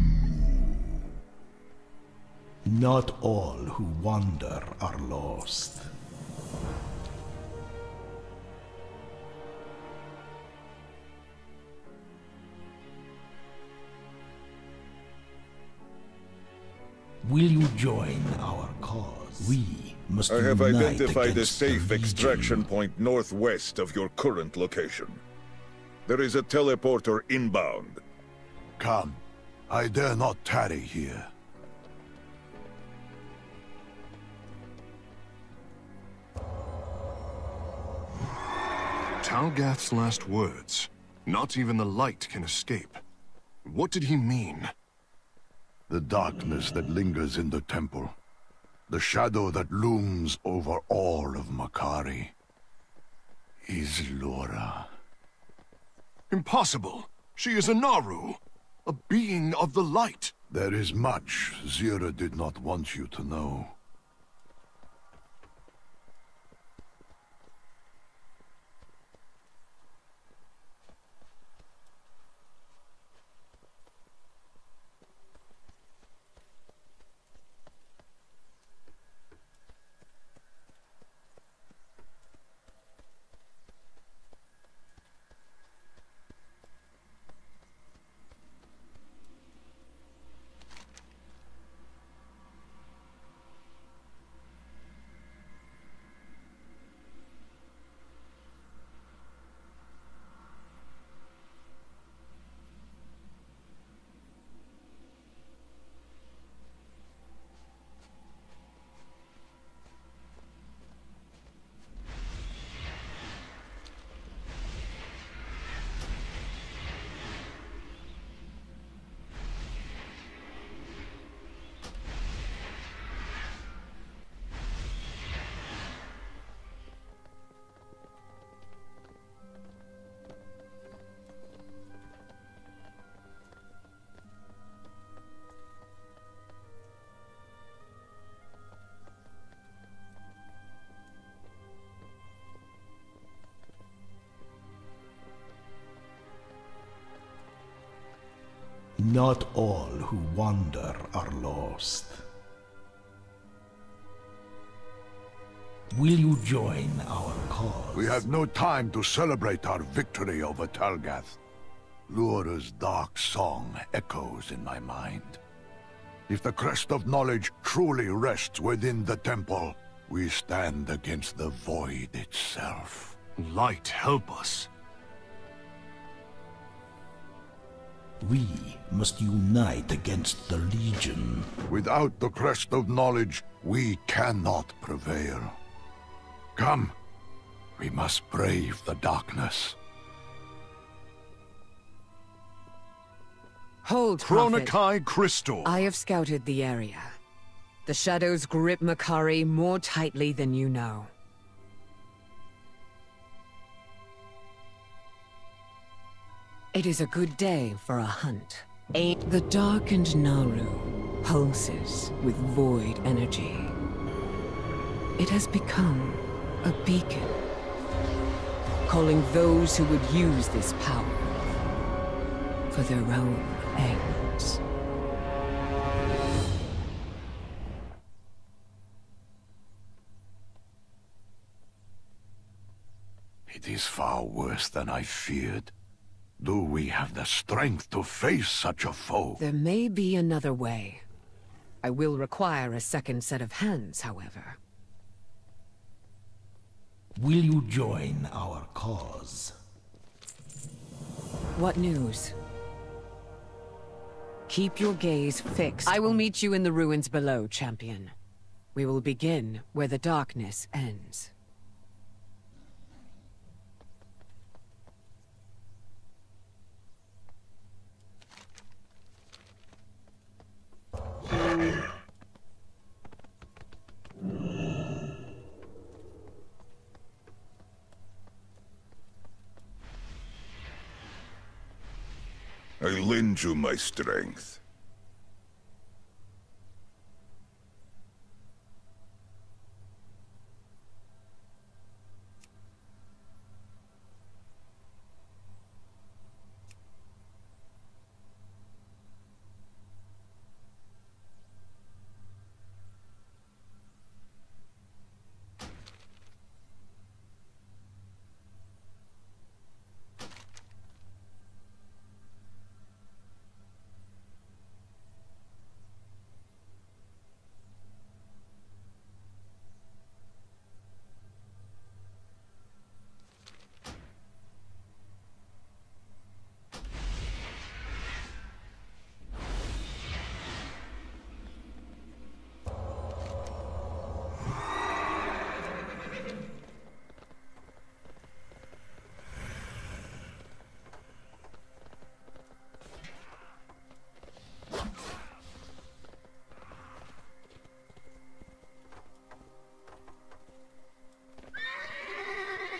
Not all who wander are lost. Will you join our cause? We must I have unite identified a against the safe Legion. extraction point northwest of your current location. There is a teleporter inbound. Come. I dare not tarry here. Talgath's last words. Not even the light can escape. What did he mean? The darkness that lingers in the temple. The shadow that looms over all of Makari. Is Laura. Impossible! She is a Naru! A being of the light! There is much Zira did not want you to know. Not all who wander are lost. Will you join our cause? We have no time to celebrate our victory over Talgath. Lura's dark song echoes in my mind. If the crest of knowledge truly rests within the temple, we stand against the void itself. Light, help us. We must unite against the Legion. Without the crest of knowledge, we cannot prevail. Come, we must brave the darkness. Hold, Prophet. Chronokai Crystal. I have scouted the area. The shadows grip Makari more tightly than you know. It is a good day for a hunt. The darkened Naru pulses with void energy. It has become a beacon, calling those who would use this power for their own ends. It is far worse than I feared. Do we have the strength to face such a foe? There may be another way. I will require a second set of hands, however. Will you join our cause? What news? Keep your gaze fixed. I will meet you in the ruins below, champion. We will begin where the darkness ends. I lend you my strength.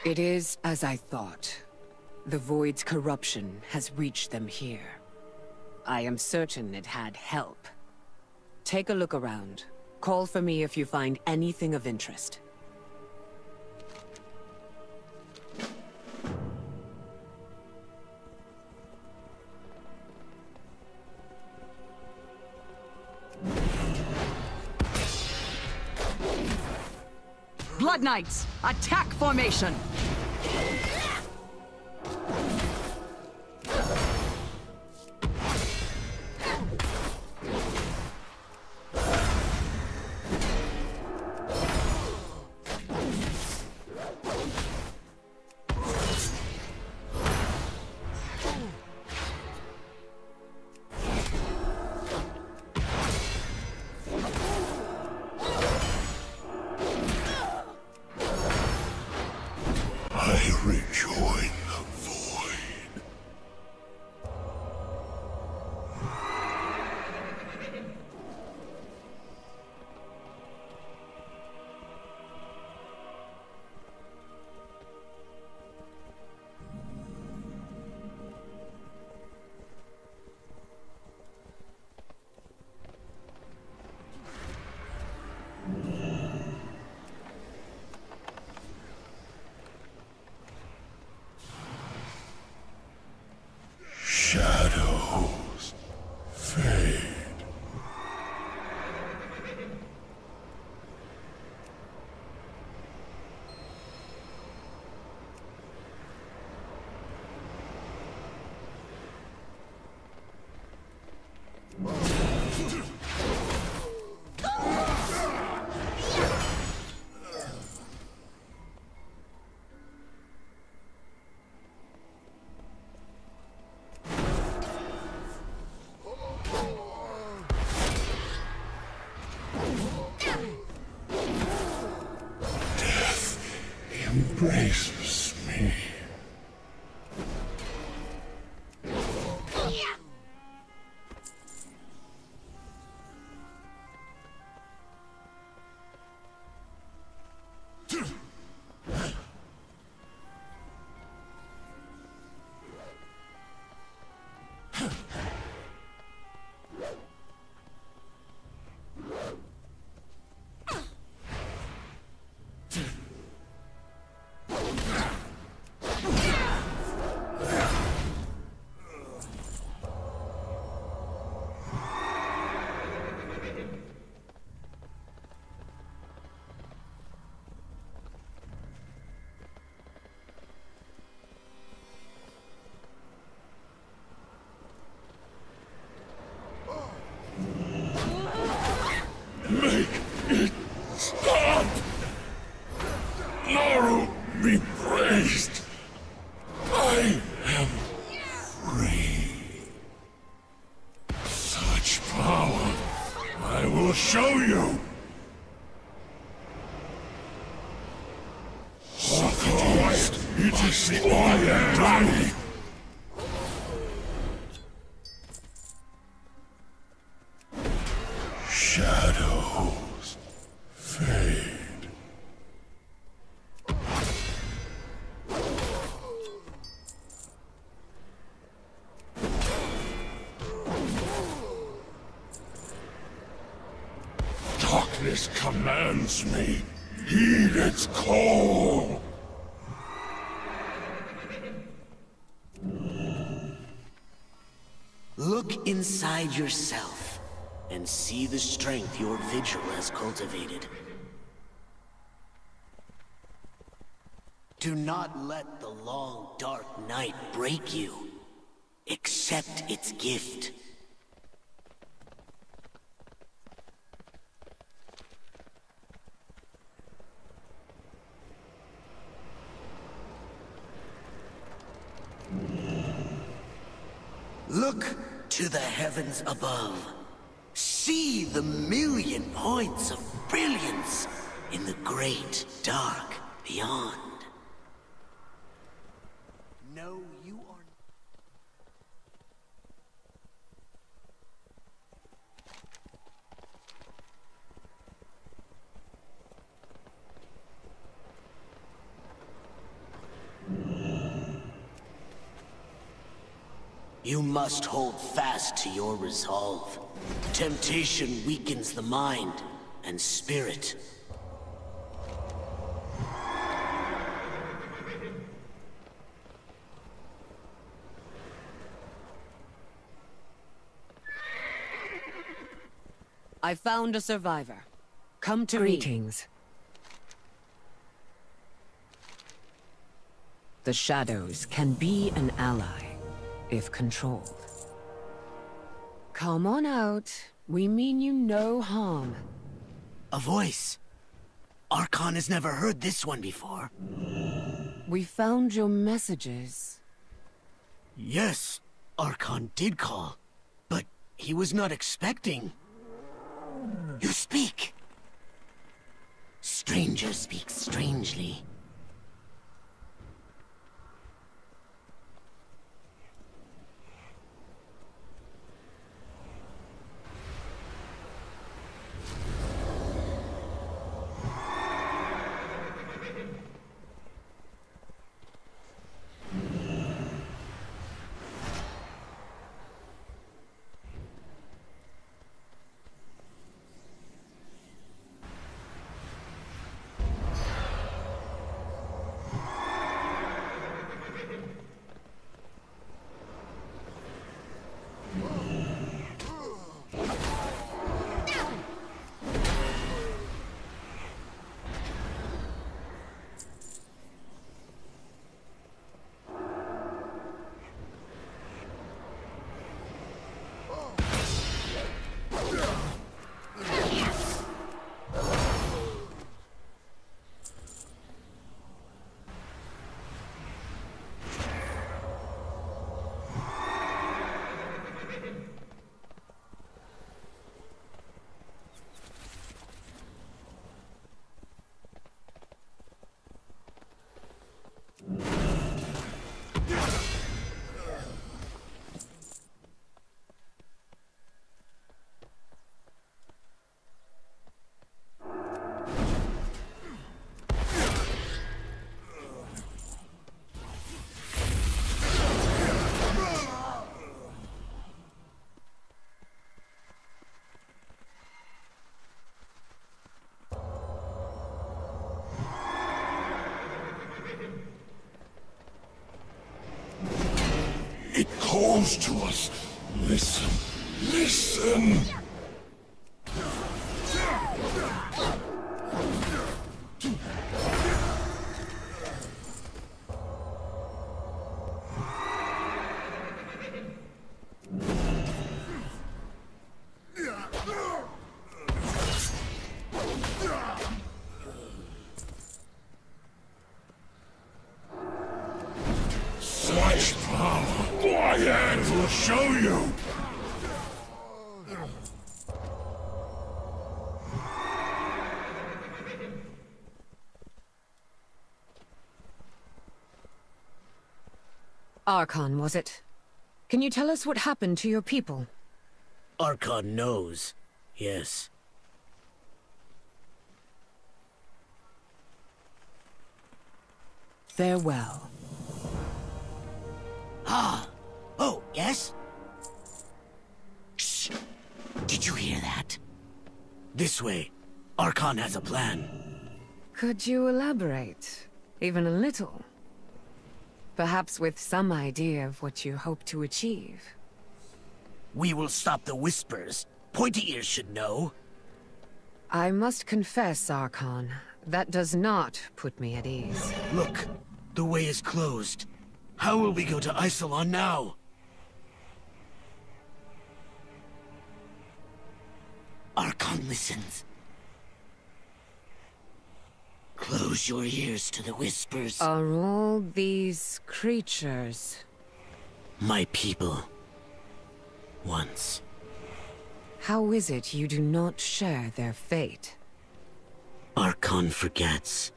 It is as I thought. The Void's corruption has reached them here. I am certain it had help. Take a look around. Call for me if you find anything of interest. Blood Knights, attack formation! embraces me. Make it stop! Naru be praised! I am free. Such power, I will show you! Sacrificed, it is the Iron. Shadows fade. Darkness commands me. Heed its call. Look inside yourself and see the strength your vigil has cultivated. Do not let the long, dark night break you. Accept its gift. Look to the heavens above. See the million points of brilliance in the great dark beyond. No, you are... You must hold fast to your resolve. Temptation weakens the mind and spirit. I found a survivor. Come to Greetings. The shadows can be an ally, if controlled. Come on out. We mean you no harm. A voice. Archon has never heard this one before. We found your messages. Yes, Archon did call, but he was not expecting. You speak. Stranger speaks strangely. calls to us. Listen, listen! Such power! My hand will show you! Archon, was it? Can you tell us what happened to your people? Archon knows. Yes. Farewell. Ah! Oh, yes? Shh! Did you hear that? This way. Archon has a plan. Could you elaborate? Even a little? Perhaps with some idea of what you hope to achieve. We will stop the whispers. Pointy Ears should know. I must confess, Archon, that does not put me at ease. Look, the way is closed. How will we go to Isolon now? Archon listens. Close your ears to the whispers. Are all these creatures My people. Once. How is it you do not share their fate? Archon forgets.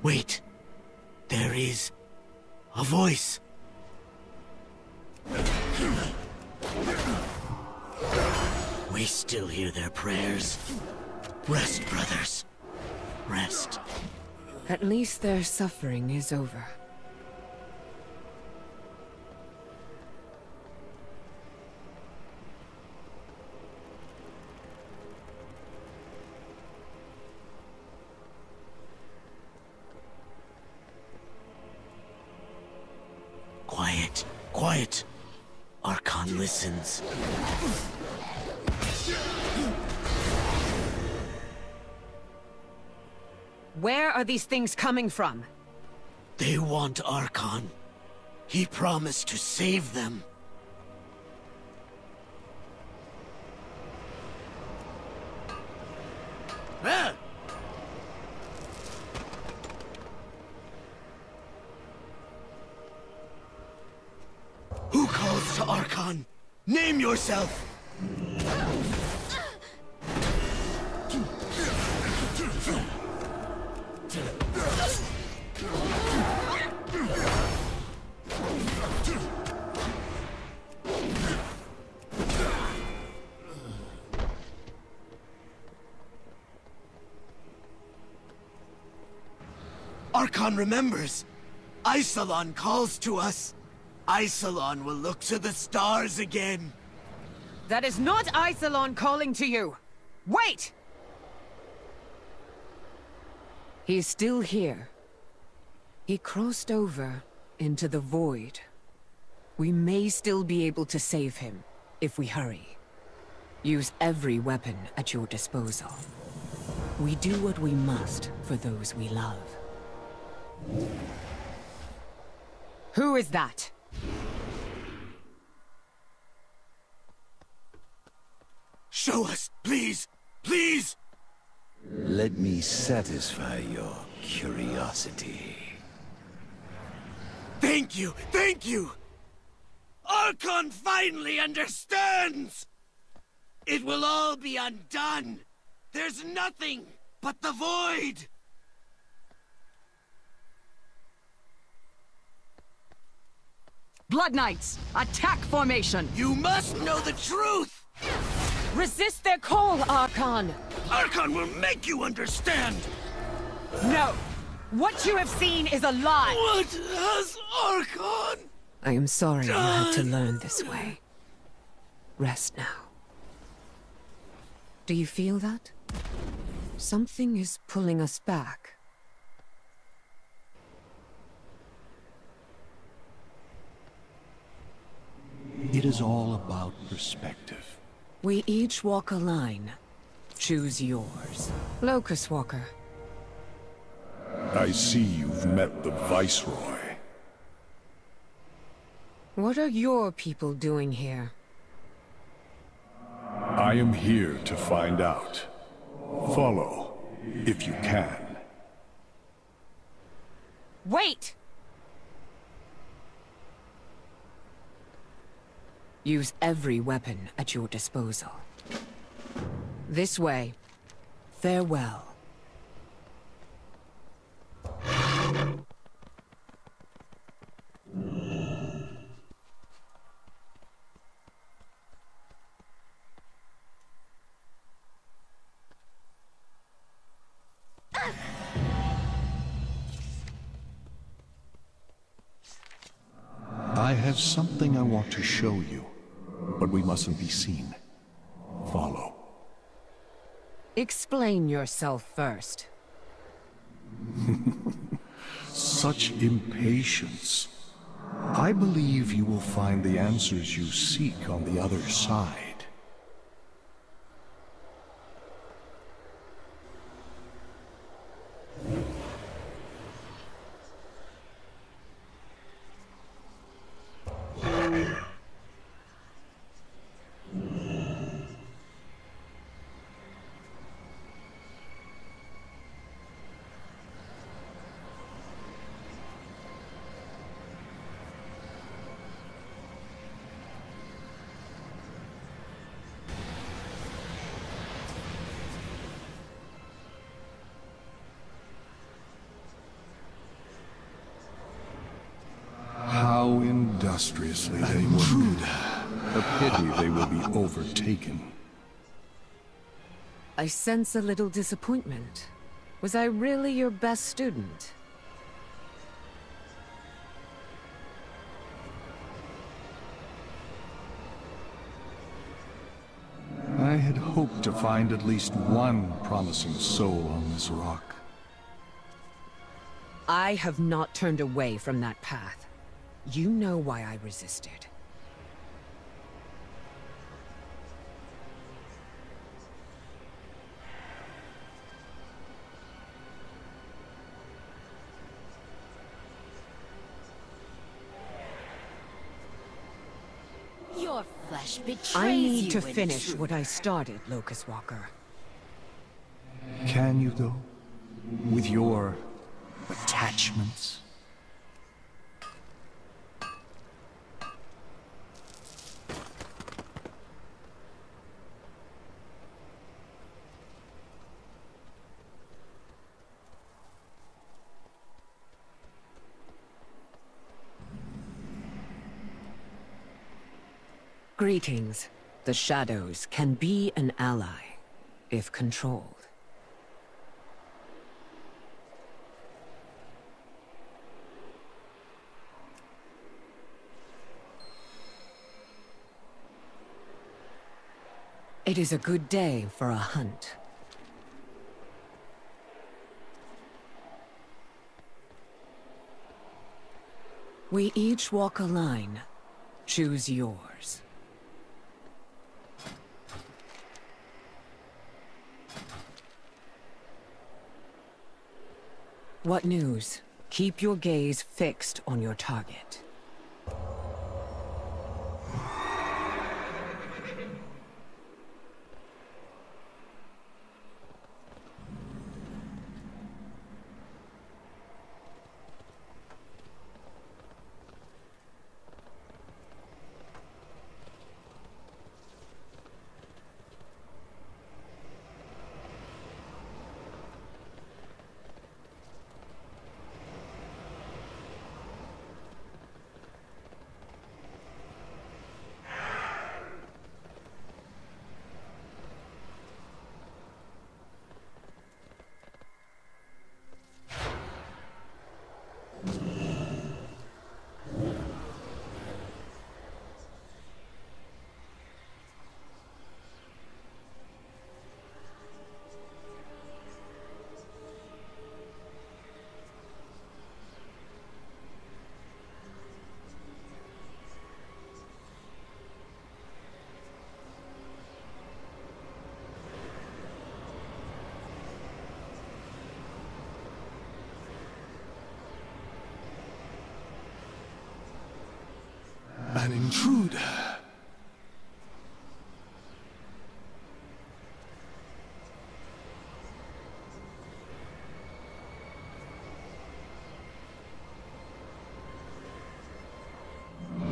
Wait. There is a voice. We still hear their prayers. Rest, brothers. Rest. At least their suffering is over. Quiet, quiet. Archon listens. Where are these things coming from? They want Archon. He promised to save them. Ah! Who calls to Archon? Name yourself! Archon remembers. Isolon calls to us. Isolon will look to the stars again. That is not Isolon calling to you! Wait! He's still here. He crossed over into the void. We may still be able to save him, if we hurry. Use every weapon at your disposal. We do what we must for those we love. Who is that? Show us, please! Please! Let me satisfy your curiosity. Thank you! Thank you! Archon finally understands! It will all be undone! There's nothing but the void! Blood Knights, attack formation! You must know the truth! Resist their call, Archon! Archon will make you understand! No! What you have seen is a lie! What has Archon? I am sorry you had to learn this way. Rest now. Do you feel that? Something is pulling us back. It is all about perspective. We each walk a line. Choose yours. Locust Walker. I see you've met the Viceroy. What are your people doing here? I am here to find out. Follow, if you can. Wait! Use every weapon at your disposal. This way. Farewell. I have something I want to show you, but we mustn't be seen. Follow. Explain yourself first. Such impatience. I believe you will find the answers you seek on the other side. How industriously they work. A pity they will be overtaken. I sense a little disappointment. Was I really your best student? I had hoped to find at least one promising soul on this rock. I have not turned away from that path. You know why I resisted. Your flesh betrays I need you to in finish truth. what I started, Locust Walker. Can you, though? With your attachments? Greetings. The Shadows can be an ally, if controlled. It is a good day for a hunt. We each walk a line. Choose yours. What news? Keep your gaze fixed on your target. An intruder.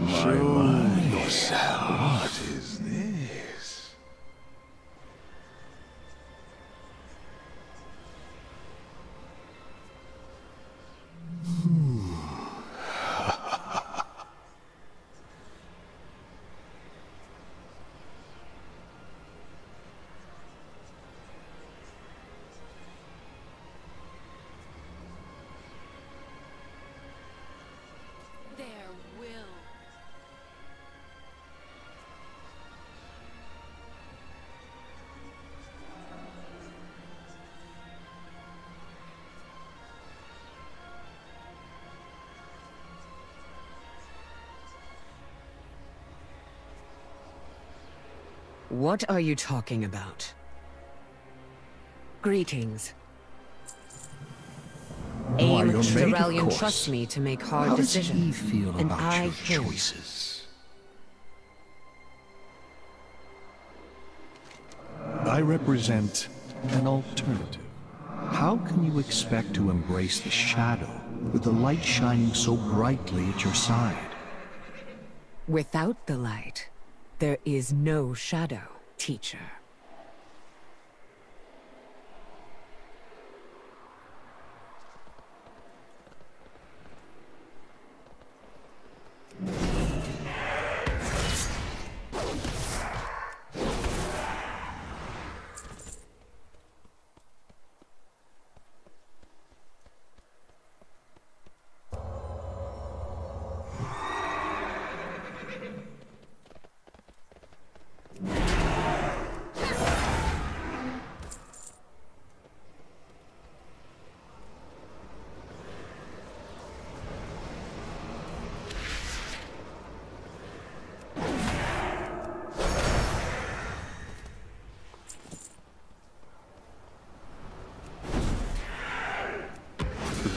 Show yourself. What is this? There will. What are you talking about? Greetings. Aim Shiralian trusts me to make hard decisions, and I him. I represent an alternative. How can you expect to embrace the shadow with the light shining so brightly at your side? Without the light, there is no shadow, teacher.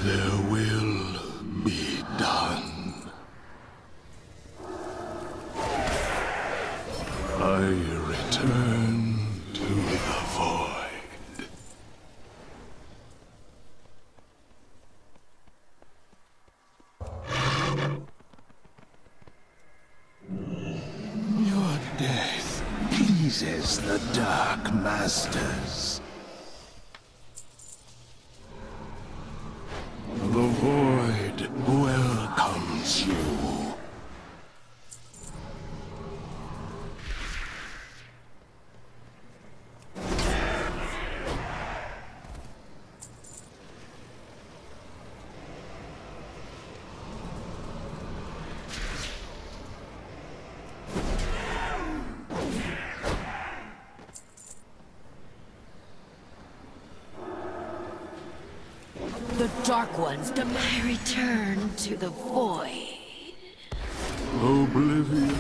There will be done. I return to the void. Your death pleases the Dark Masters. The void welcomes you. The Dark Ones demand I return to the void. Oblivion.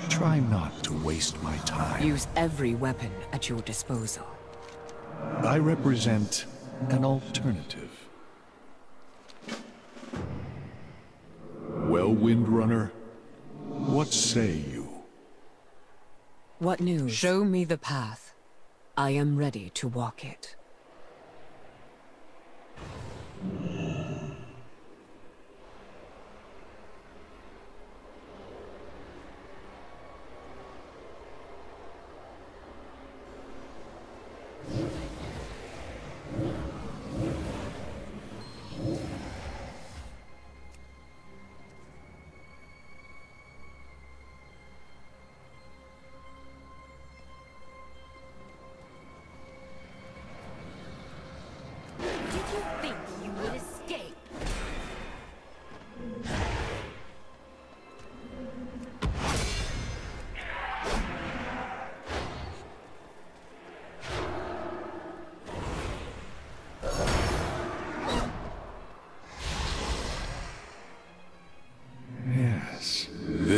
Try not to waste my time. Use every weapon at your disposal. I represent an alternative. Well, Windrunner, what say you? What news? Show me the path. I am ready to walk it.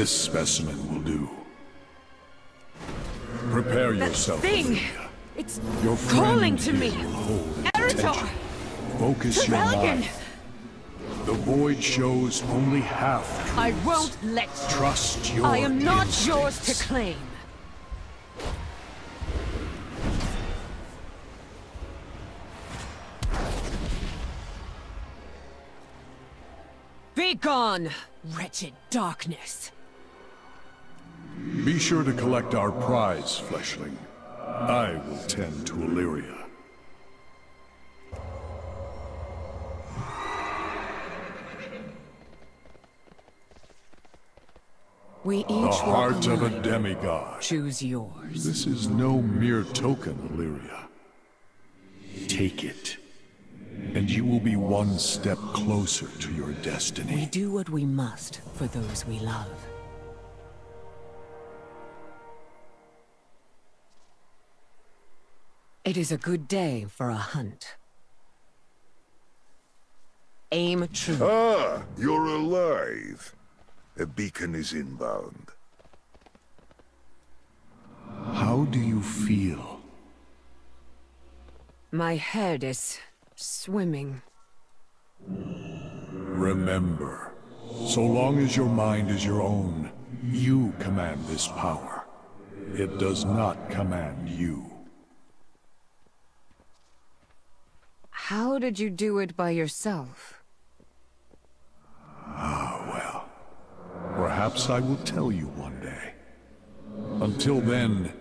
This specimen will do. Prepare yourself. Thing! It's Your calling friend to me! here will hold its Eritor! attention. Focus your mind. The void shows only half truths. I won't let you. Trust your I am not yours instincts. to claim. Be gone, wretched darkness. Be sure to collect our prize, fleshling. I will tend to Illyria. We each The heart walk of a alone. demigod. Choose yours. This is no mere token, Illyria. Take it, and you will be one step closer to your destiny. We do what we must for those we love. It is a good day for a hunt. Aim true. Ah, you're alive. A beacon is inbound. How do you feel? My head is swimming. Remember, so long as your mind is your own, you command this power. It does not command you. How did you do it by yourself? Ah, well. Perhaps I will tell you one day. Until then,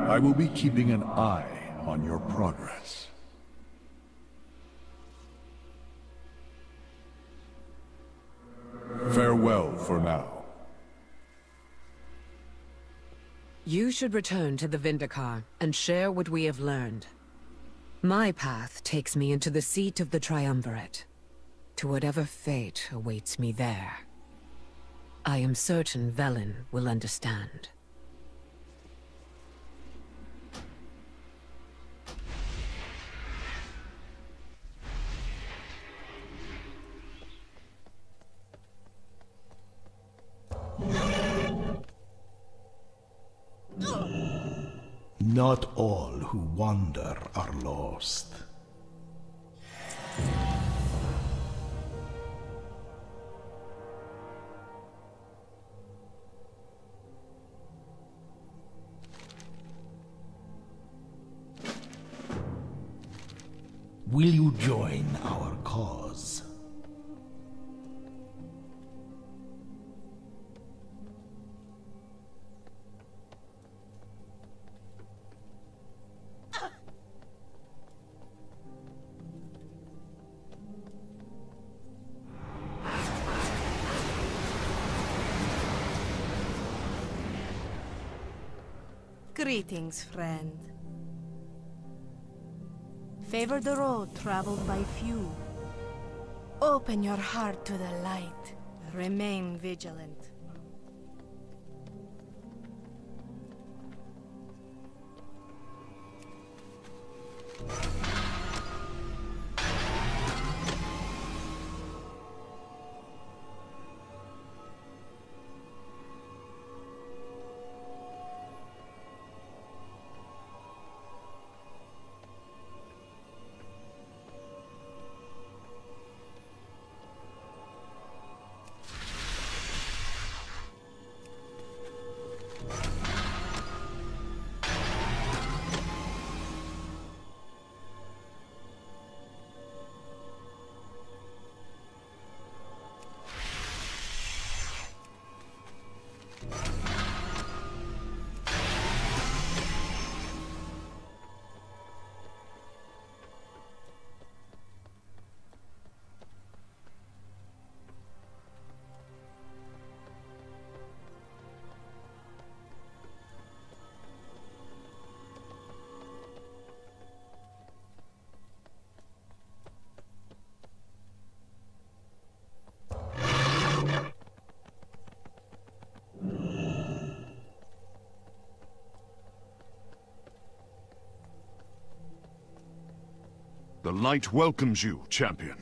I will be keeping an eye on your progress. Farewell for now. You should return to the Vindicare and share what we have learned. My path takes me into the seat of the Triumvirate, to whatever fate awaits me there. I am certain Velen will understand. Not all who wander are lost. Will you join our cause? Greetings, friend. Favor the road traveled by few. Open your heart to the light. Remain vigilant. The light welcomes you, champion.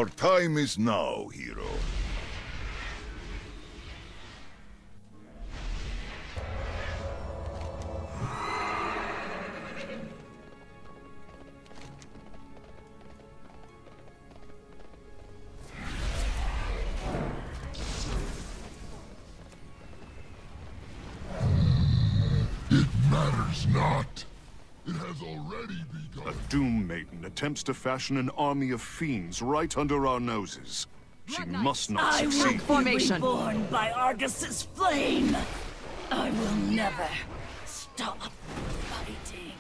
Our time is now, hero. It matters not. It has already begun. A Doom Maiden attempts to fashion an army of fiends right under our noses. She must not succeed. will be Reborn by Argus's flame. I will never stop fighting.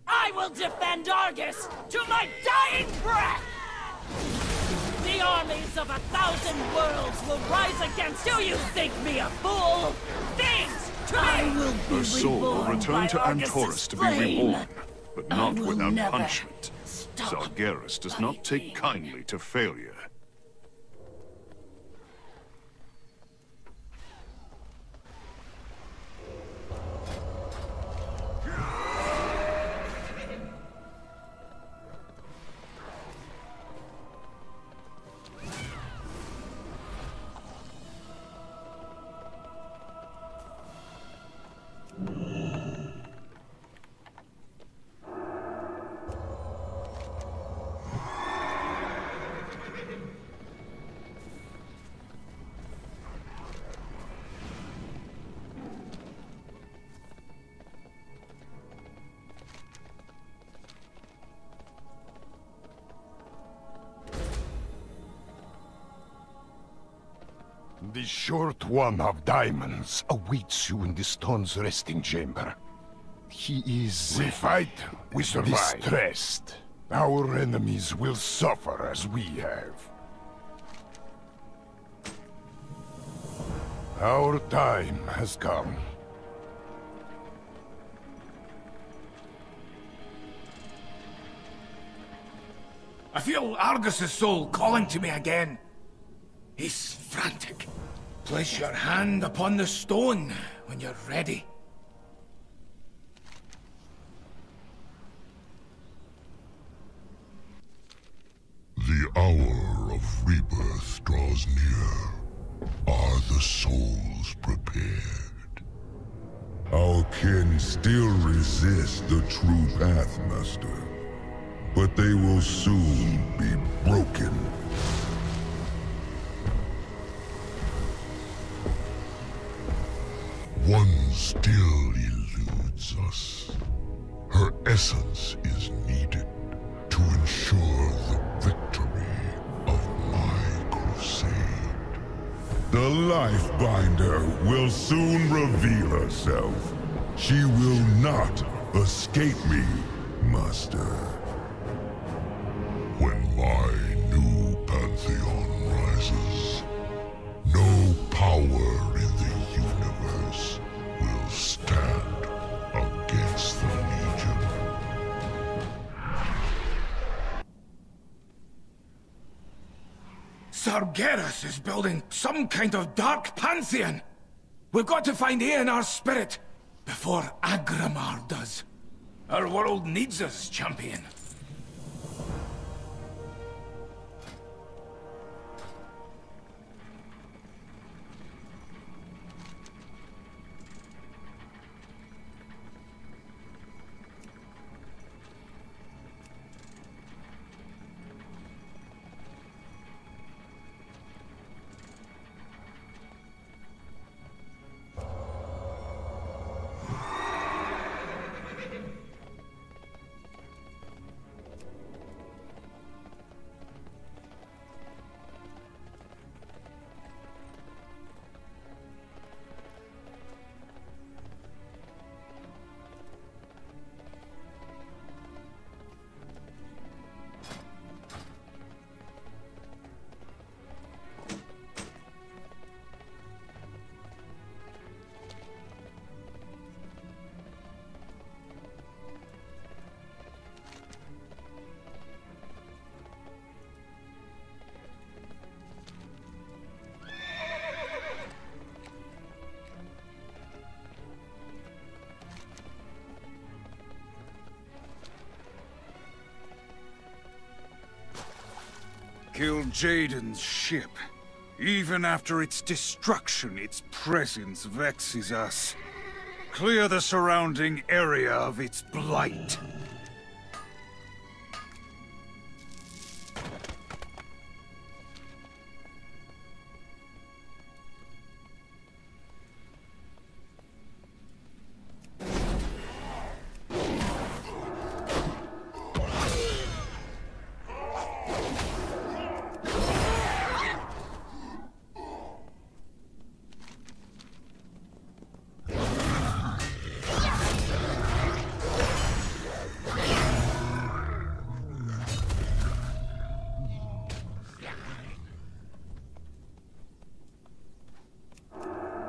I will defend Argus to my dying breath! The armies of 1,000 worlds will rise against you! Do you think me a fool? Things to me! Her soul will return to Antorus to be reborn, but not without never punishment. Sargeras does not take kindly to failure. The short one of diamonds awaits you in the stone's resting chamber. He is... We fight, we survive. Distressed. Our enemies will suffer as we have. Our time has come. I feel Argus's soul calling to me again. He's frantic. Place your hand upon the stone when you're ready. The hour of rebirth draws near. Are the souls prepared? Our kin still resist the true path, Master. But they will soon be broken. One still eludes us. Her essence is needed to ensure the victory of my crusade. The Lifebinder will soon reveal herself. She will not escape me, Master. When my new pantheon rises, no power in the universe will stand against the Legion. Sargeras is building some kind of dark pantheon. We've got to find Aeonar's spirit before Agramar does. Our world needs us, champion. killed Jaden's ship. Even after its destruction, its presence vexes us. Clear the surrounding area of its blight.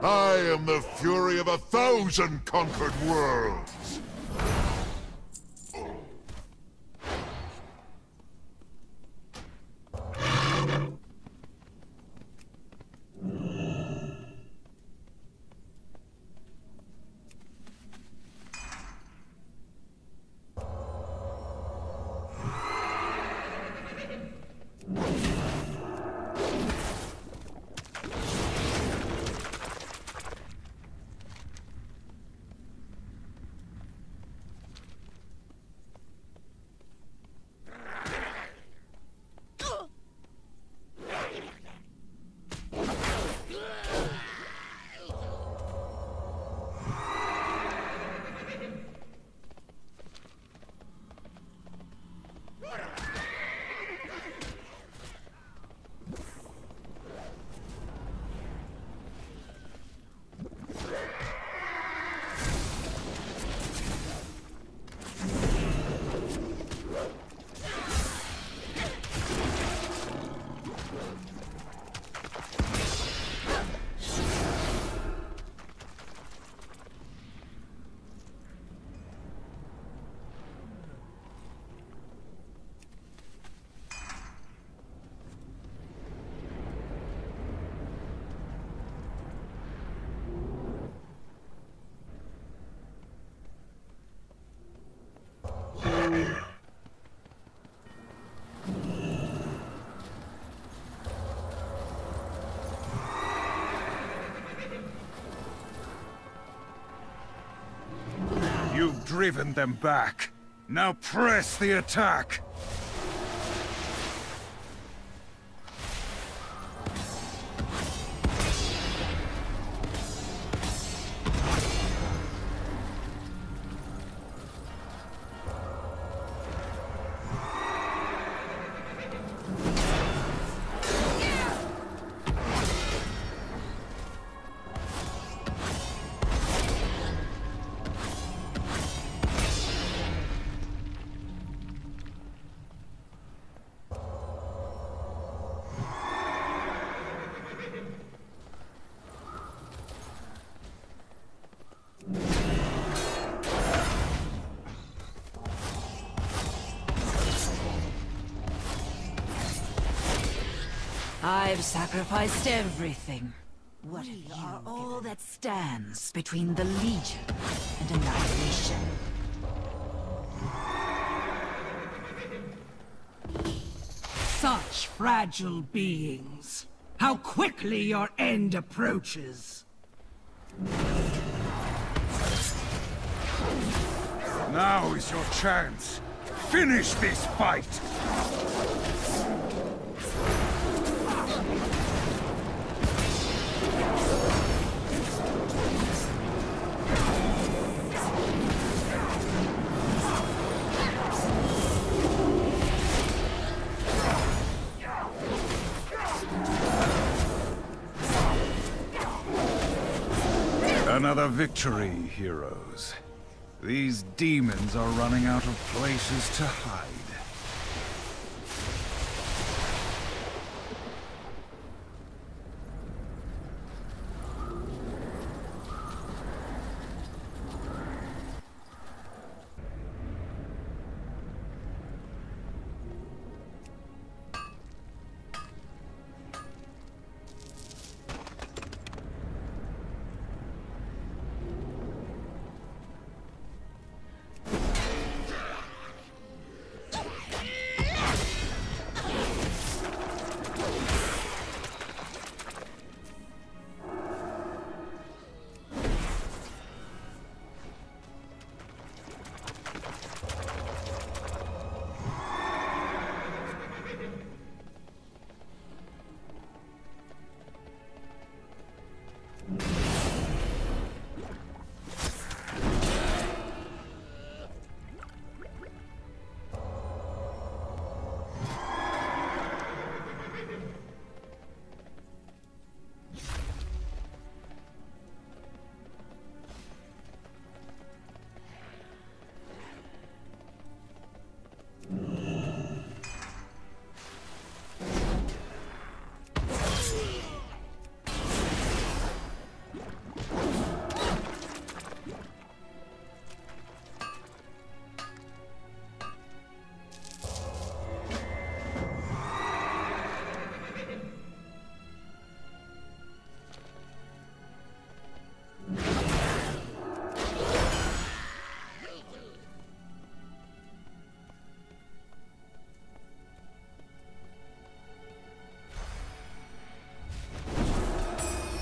I am the fury of 1,000 conquered worlds! You've driven them back. Now press the attack! I've sacrificed everything. What we are all that stands between the Legion and annihilation. Such fragile beings. How quickly your end approaches. Now is your chance. Finish this fight! Another victory, heroes. These demons are running out of places to hide.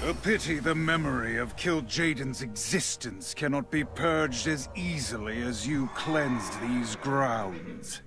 A pity the memory of Kil'jaeden's existence cannot be purged as easily as you cleansed these grounds.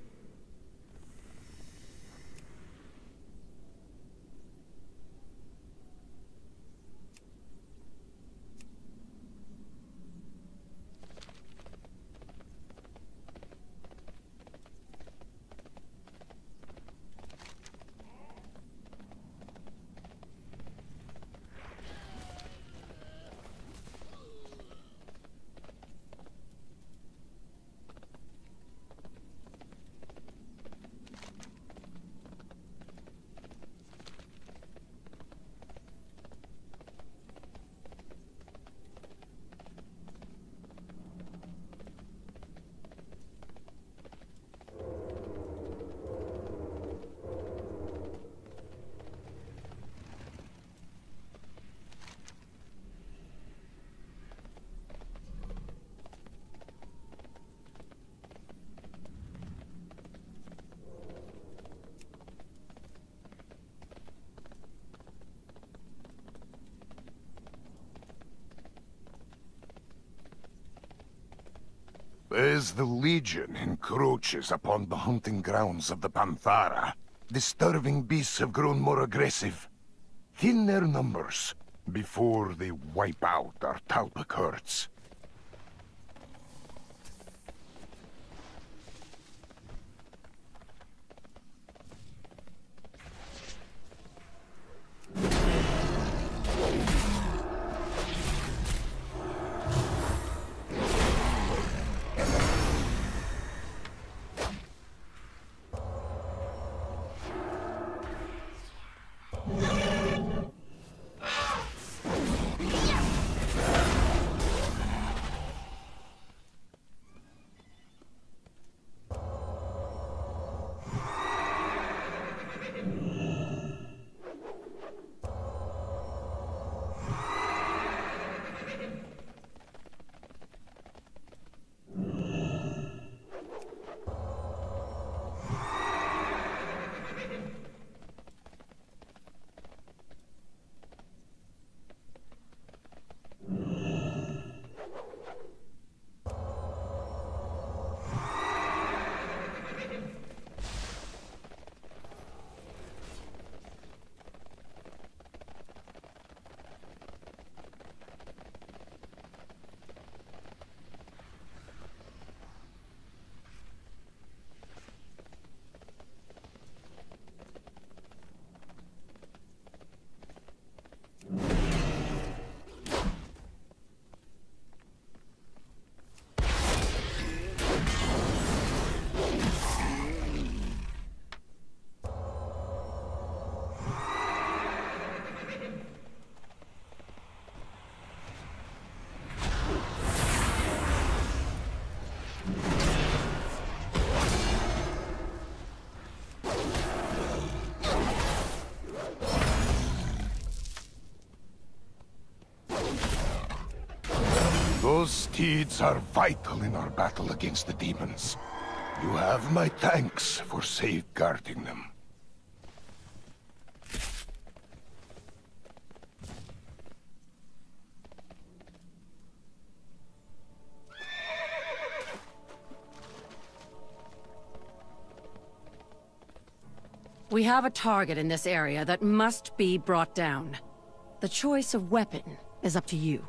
As the Legion encroaches upon the hunting grounds of the Panthara, the starving beasts have grown more aggressive. Thin their numbers before they wipe out our Talpak herds. Those steeds are vital in our battle against the demons. You have my thanks for safeguarding them. We have a target in this area that must be brought down. The choice of weapon is up to you.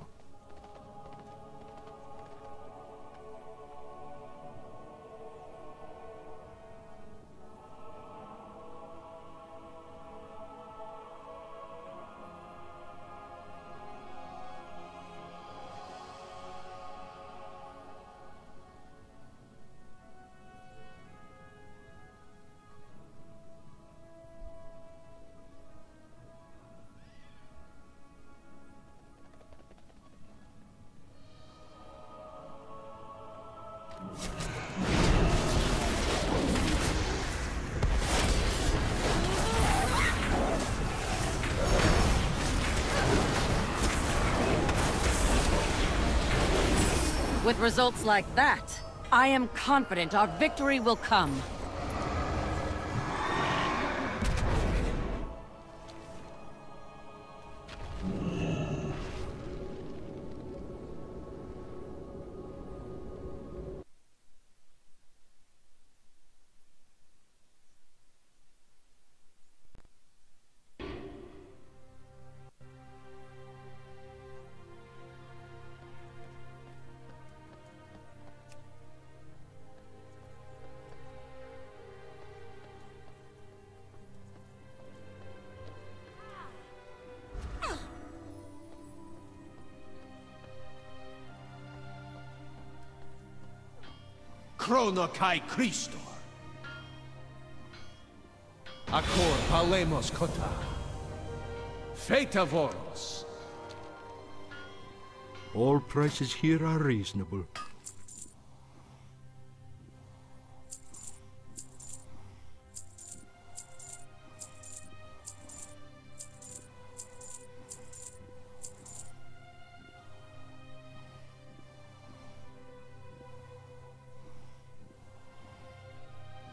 With results like that, I am confident our victory will come. Chronokai Christor. Akor Palemos Kota. Fetavoros. All prices here are reasonable.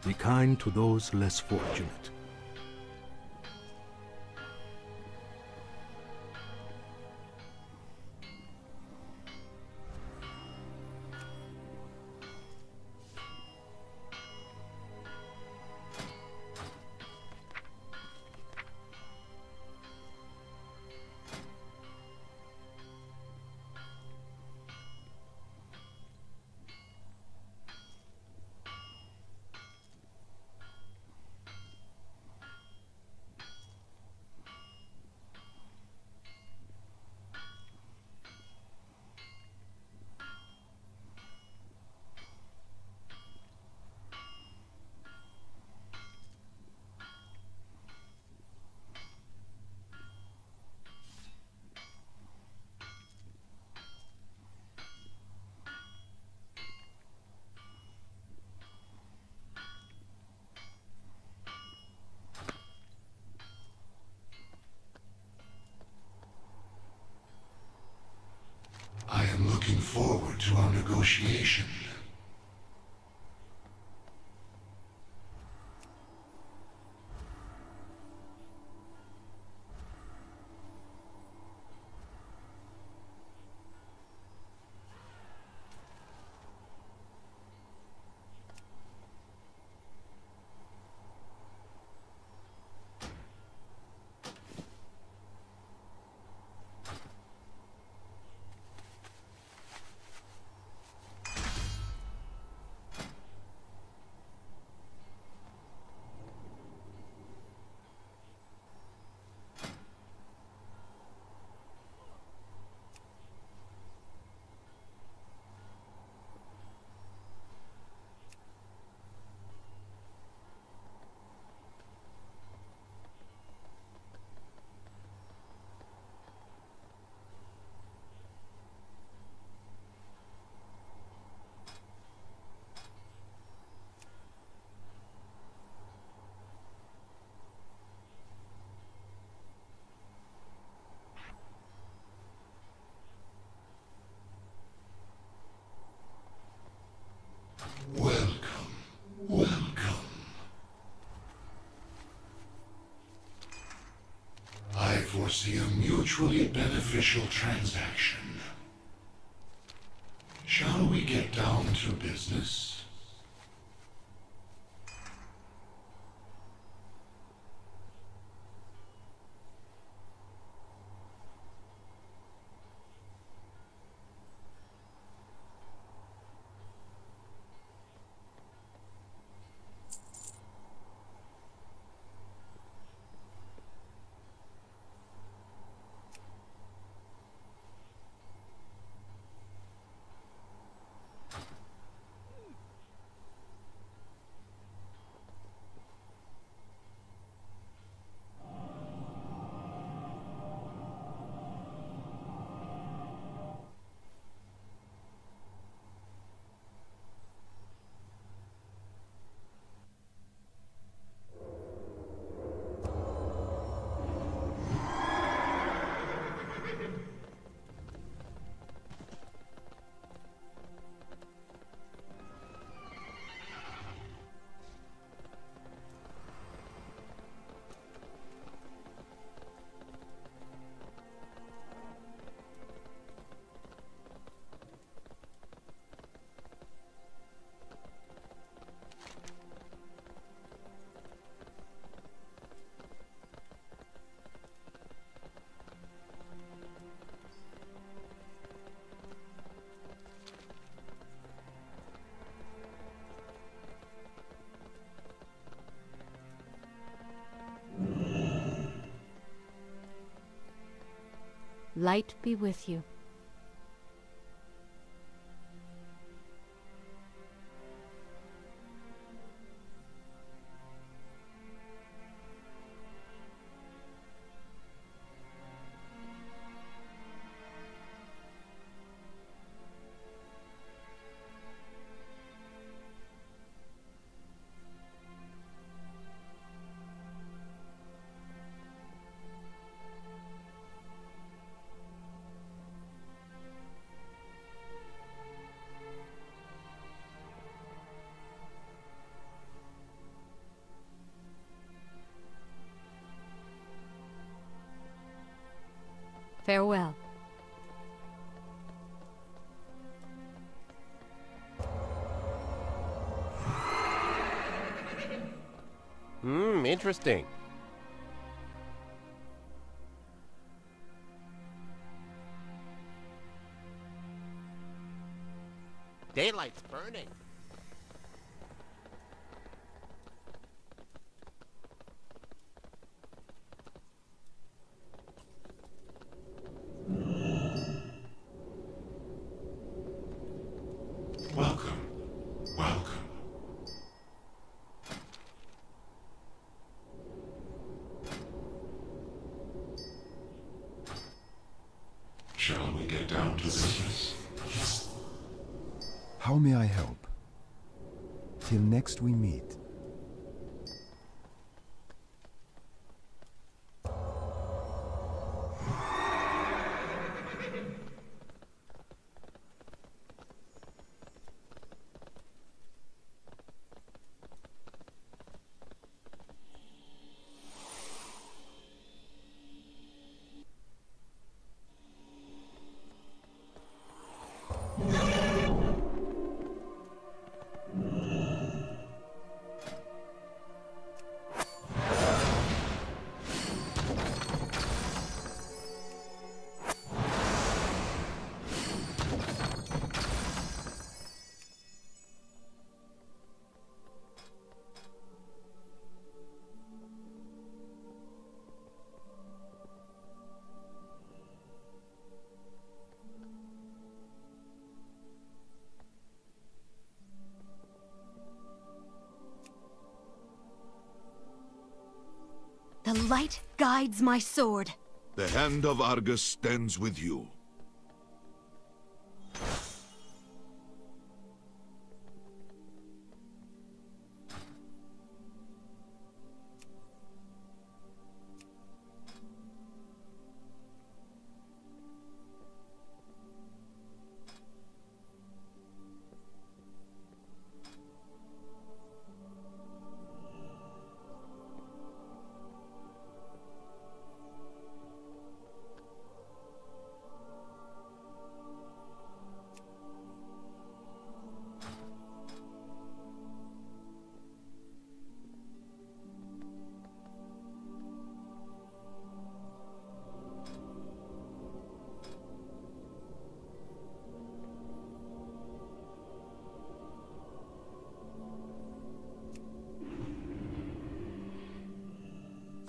Be kind to those less fortunate. I am looking forward to our negotiation. Welcome, welcome. I foresee a mutually beneficial transaction. Shall we get down to business? Light be with you. Farewell. Interesting. Daylight's burning. Welcome. Welcome. Shall we get down to business? How may I help? Till next we meet. The light guides my sword. The hand of Argus stands with you.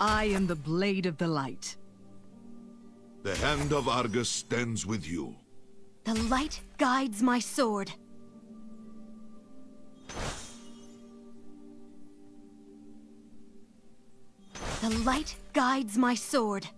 I am the Blade of the Light. The hand of Argus stands with you. The light guides my sword. The light guides my sword.